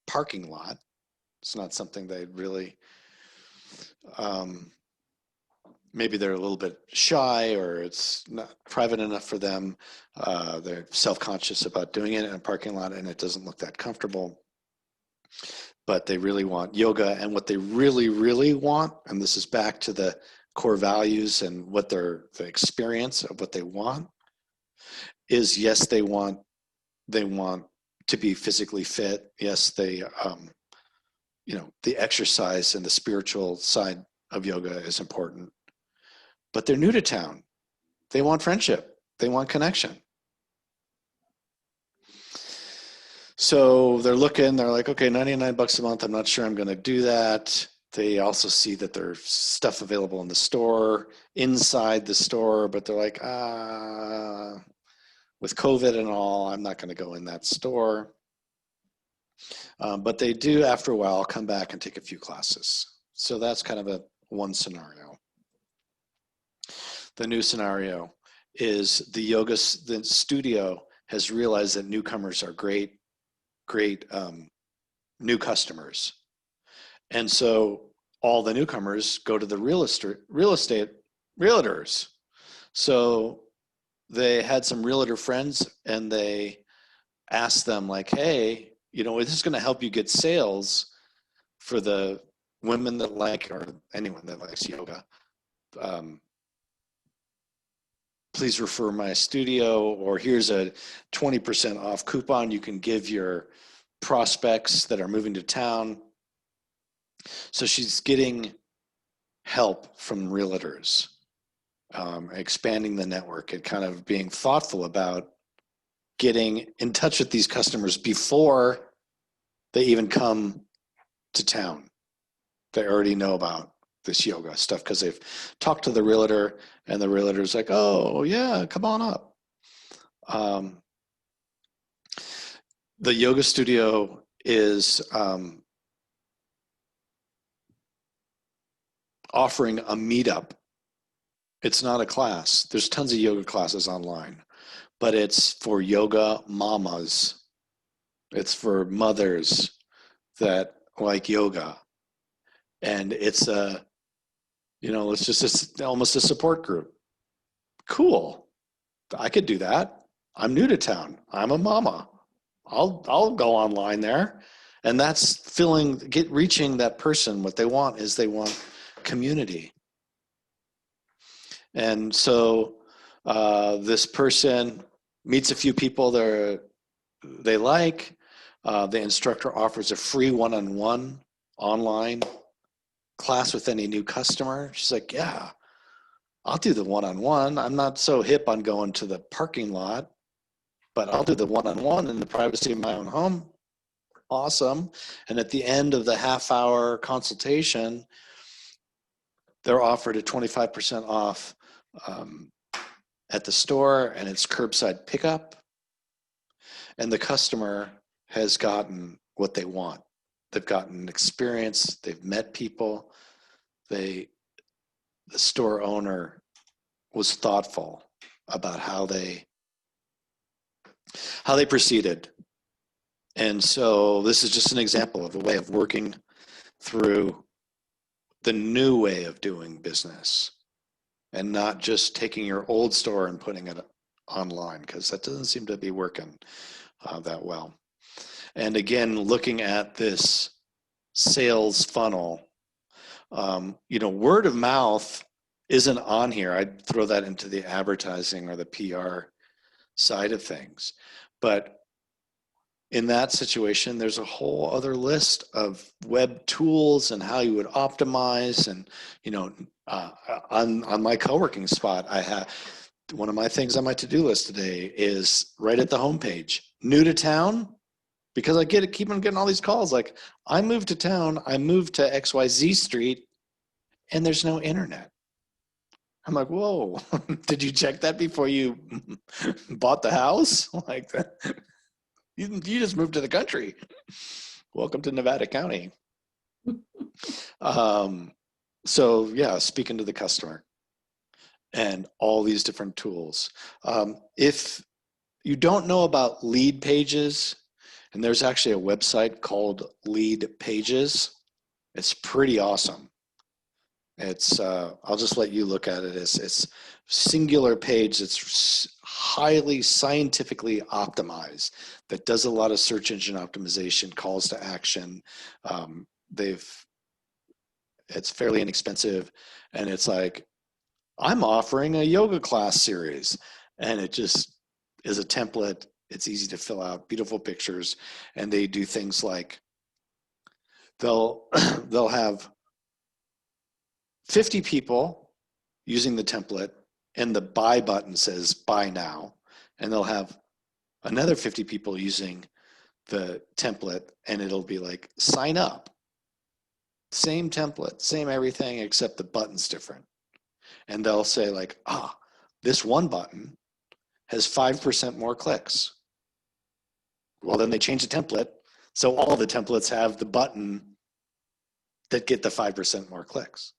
parking lot. It's not something they really, maybe they're a little bit shy or it's not private enough for them. They're self-conscious about doing it in a parking lot and it doesn't look that comfortable. But they really want yoga, and what they really, really want, and this is back to the core values and what the experience of what they want is, yes, they want to be physically fit. Yes, they, you know, the exercise and the spiritual side of yoga is important, but they're new to town. They want friendship. They want connection. So they're looking, they're like, okay, 99 bucks a month. I'm not sure I'm going to do that. They also see that there's stuff available in the store, inside the store, but they're like, with COVID and all, I'm not going to go in that store. But they do, after a while, come back and take a few classes. So that's kind of one scenario. The new scenario is the studio has realized that newcomers are great new customers. And so all the newcomers go to the real estate realtors. So they had some realtor friends and they asked them like, hey, you know, this is going to help you get sales for the women that like, or anyone that likes yoga. Please refer my studio, or here's a 20% off coupon you can give your prospects that are moving to town. So she's getting help from realtors, expanding the network and kind of being thoughtful about getting in touch with these customers before they even come to town. They already know about this yoga stuff because they've talked to the realtor and the realtor's like, oh yeah, come on up. The yoga studio is offering a meetup. It's not a class. There's tons of yoga classes online, but it's for yoga mamas. It's for mothers that like yoga. And it's it's almost a support group. Cool. I could do that. I'm new to town. I'm a mama. I'll go online there. And that's reaching that person. What they want is they want community. And so this person meets a few people they like. The instructor offers a free one-on-one online class with any new customer. She's like, yeah, I'll do the one-on-one. I'm not so hip on going to the parking lot, but I'll do the one-on-one in the privacy of my own home. Awesome. And at the end of the half-hour consultation, they're offered a 25% off at the store, and it's curbside pickup. And the customer has gotten what they want. They've gotten experience. They've met people. The store owner was thoughtful about how they proceeded. And so this is just an example of a way of working through the new way of doing business and not just taking your old store and putting it online, because that doesn't seem to be working that well. And again, looking at this sales funnel, word of mouth isn't on here. I'd throw that into the advertising or the PR side of things. But in that situation, there's a whole other list of web tools and how you would optimize. And, on my co-working spot, I have one of my things on my to-do list today is right at the homepage, new to town, because I keep on getting all these calls like, I moved to town, I moved to XYZ street, and there's no internet. I'm like, whoa, did you check that before you bought the house? Like that. You just moved to the country. Welcome to Nevada County. So yeah, speaking to the customer and all these different tools. If you don't know about lead pages, and there's actually a website called Lead Pages. It's pretty awesome. It's I'll just let you look at it. It's singular page. It's highly scientifically optimized that does a lot of search engine optimization, calls to action. It's fairly inexpensive, and it's like, I'm offering a yoga class series, and it just is a template It's easy to fill out, beautiful pictures, and they do things like they'll have 50 people using the template, and the buy button says buy now, and they'll have another 50 people using the template, and it'll be like sign up. Same template, same everything, except the button's different. And they'll say like, this one button has 5% more clicks. Well, then they change the template, so all the templates have the button that get the 5% more clicks.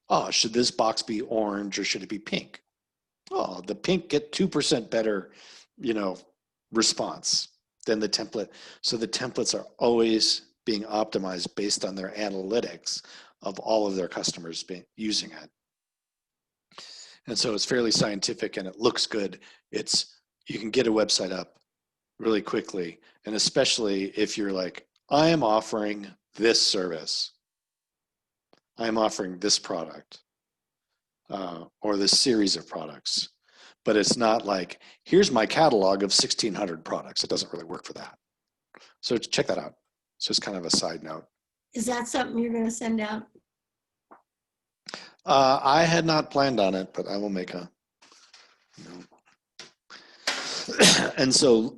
Oh, should this box be orange or should it be pink? Oh, the pink get 2% better, response than the template. So the templates are always being optimized based on their analytics of all of their customers using it. And so it's fairly scientific and it looks good. You can get a website up really quickly. And especially if you're like, I am offering this service. I am offering this product or this series of products. But it's not like, here's my catalog of 1,600 products. It doesn't really work for that. So check that out. It's just kind of a side note. Is that something you're going to send out? I had not planned on it, but I will make a. And so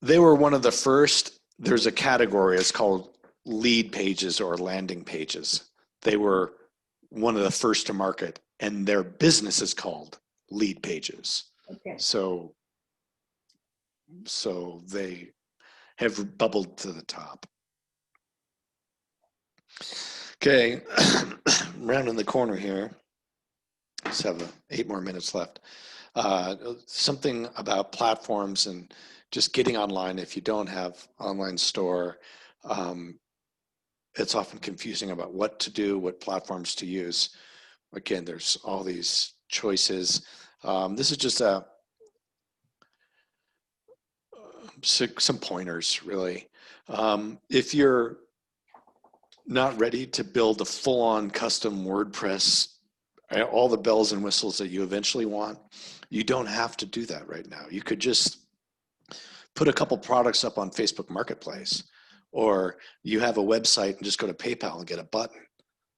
they were one of the first. There's a category. It's called lead pages or landing pages. They were one of the first to market, and their business is called lead pages. Okay. So they have bubbled to the top. Okay, rounding the corner here. Just have 8 more minutes left. Something about platforms and just getting online. If you don't have online store, it's often confusing about what to do, what platforms to use. Again, there's all these choices. This is just some pointers, really. If you're not ready to build a full-on custom WordPress, all the bells and whistles that you eventually want, you don't have to do that right now. You could just put a couple products up on Facebook Marketplace, or you have a website and just go to PayPal and get a button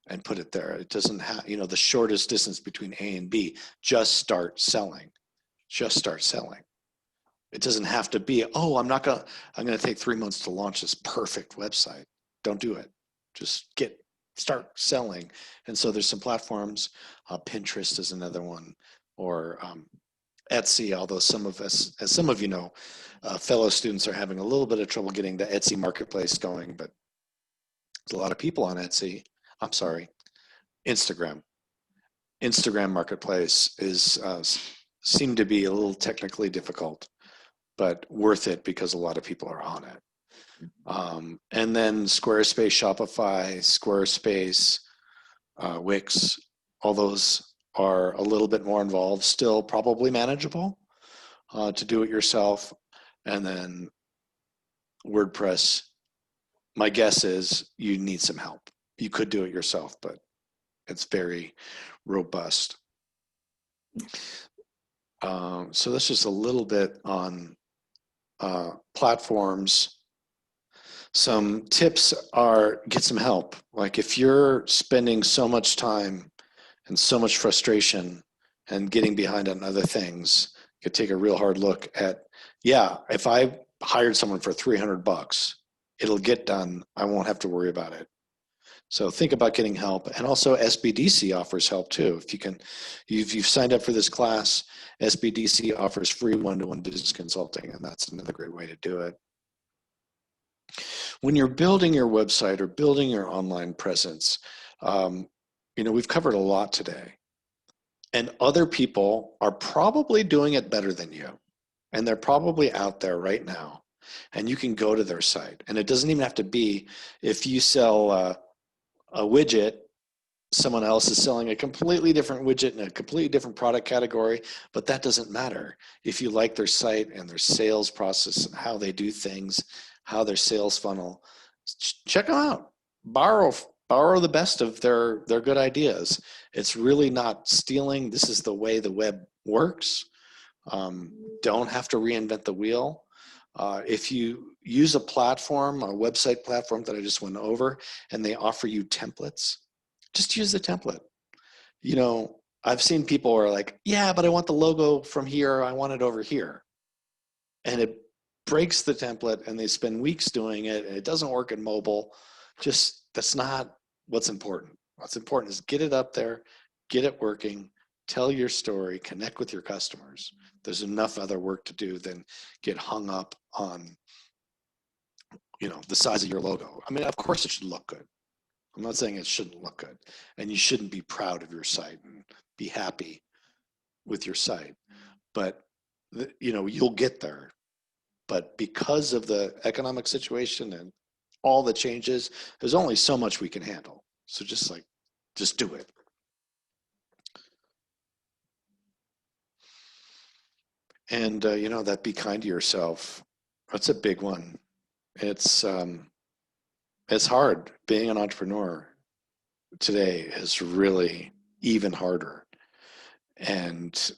and put it there. It doesn't have, the shortest distance between A and B. Just start selling. Just start selling. It doesn't have to be, I'm going to take 3 months to launch this perfect website. Don't do it. Just start selling. And so there's some platforms. Pinterest is another one, or Etsy, although some of us, as some of you know, fellow students are having a little bit of trouble getting the Etsy marketplace going, but there's a lot of people on Etsy. I'm sorry, Instagram. Instagram marketplace is seemed to be a little technically difficult, but worth it because a lot of people are on it. And then Squarespace, Shopify, Squarespace, Wix, all those are a little bit more involved, still probably manageable to do it yourself. And then WordPress, my guess is you need some help. You could do it yourself, but it's very robust. So that's just a little bit on platforms. Some tips are get some help. Like if you're spending so much time and so much frustration and getting behind on other things, you could take a real hard look at, if I hired someone for $300, it'll get done. I won't have to worry about it. So think about getting help. And also SBDC offers help too. If you've signed up for this class, SBDC offers free one-to-one business consulting, and that's another great way to do it. When you're building your website or building your online presence, we've covered a lot today, and other people are probably doing it better than you, and they're probably out there right now, and you can go to their site. And it doesn't even have to be, if you sell a widget, someone else is selling a completely different widget in a completely different product category, but that doesn't matter. If you like their site and their sales process and how they do things, how their sales funnel, check them out. Borrow borrow the best of their good ideas. It's really not stealing. This is the way the web works. Don't have to reinvent the wheel. If you use a platform, a website platform that I just went over, and they offer you templates, just use the template. You know, I've seen people who are like, yeah, but I want the logo from here. I want it over here. And it breaks the template and they spend weeks doing it and it doesn't work in mobile. Just, that's not what's important. What's important is get it up there, get it working, tell your story, connect with your customers. There's enough other work to do than get hung up on, you know, the size of your logo. I mean, of course it should look good. I'm not saying it shouldn't look good, and you shouldn't be proud of your site and be happy with your site, but you know, you'll get there. But because of the economic situation and all the changes, there's only so much we can handle. So just do it. And you know, that be kind to yourself, that's a big one. It's hard. Being an entrepreneur today is really even harder. And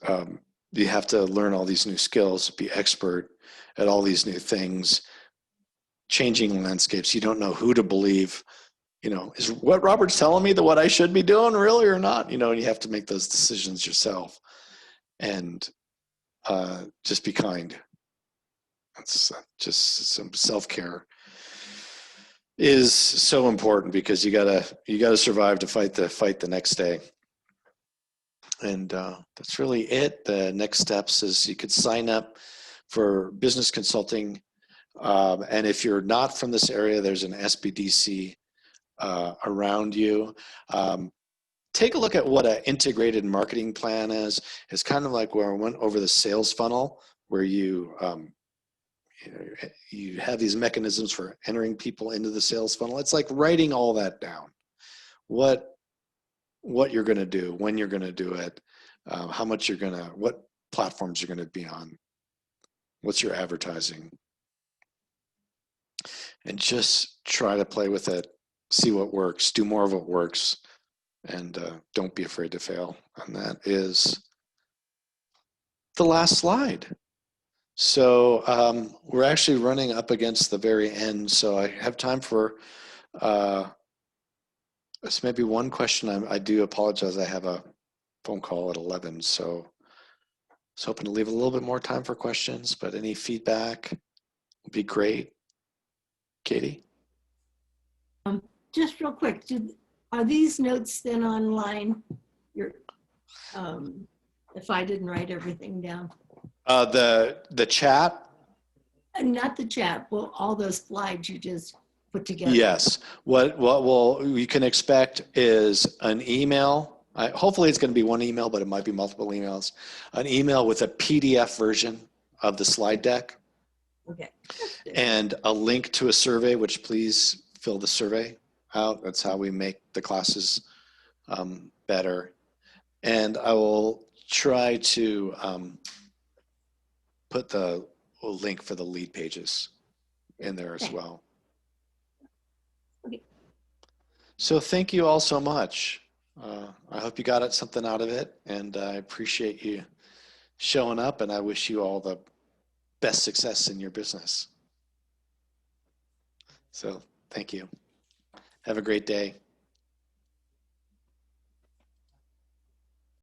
you have to learn all these new skills, be expert at all these new things, changing landscapes. You don't know who to believe. You know, is what Robert's telling me that what I should be doing really or not? You know, and you have to make those decisions yourself. And just be kind. That's just some self-care is so important, because you gotta survive to fight the next day. And that's really it. The next steps is you could sign up for business consulting. And if you're not from this area, there's an SBDC around you. Take a look at what an integrated marketing plan is. It's kind of like where I went over the sales funnel, where you have these mechanisms for entering people into the sales funnel. It's like writing all that down. What you're going to do, when you're going to do it, how much you're going to, what platforms you're going to be on, what's your advertising, and just try to play with it, see what works, do more of what works, and don't be afraid to fail. And that is the last slide. So we're actually running up against the very end, so I have time for it's maybe one question. I do apologize. I have a phone call at 11, so I was hoping to leave a little bit more time for questions, but any feedback would be great. Katie? Just real quick, are these notes then online? If I didn't write everything down? The chat? Not the chat, well, all those slides you just put together. Yes. What you can expect is an email. Hopefully it's going to be one email, but it might be multiple emails. An email with a PDF version of the slide deck. Okay. And a link to a survey, which please fill the survey out. That's how we make the classes better. And I will try to put the link for the lead pages in there as well. Okay. So thank you all so much. I hope you got something out of it, and I appreciate you showing up, and I wish you all the best success in your business. So thank you. Have a great day.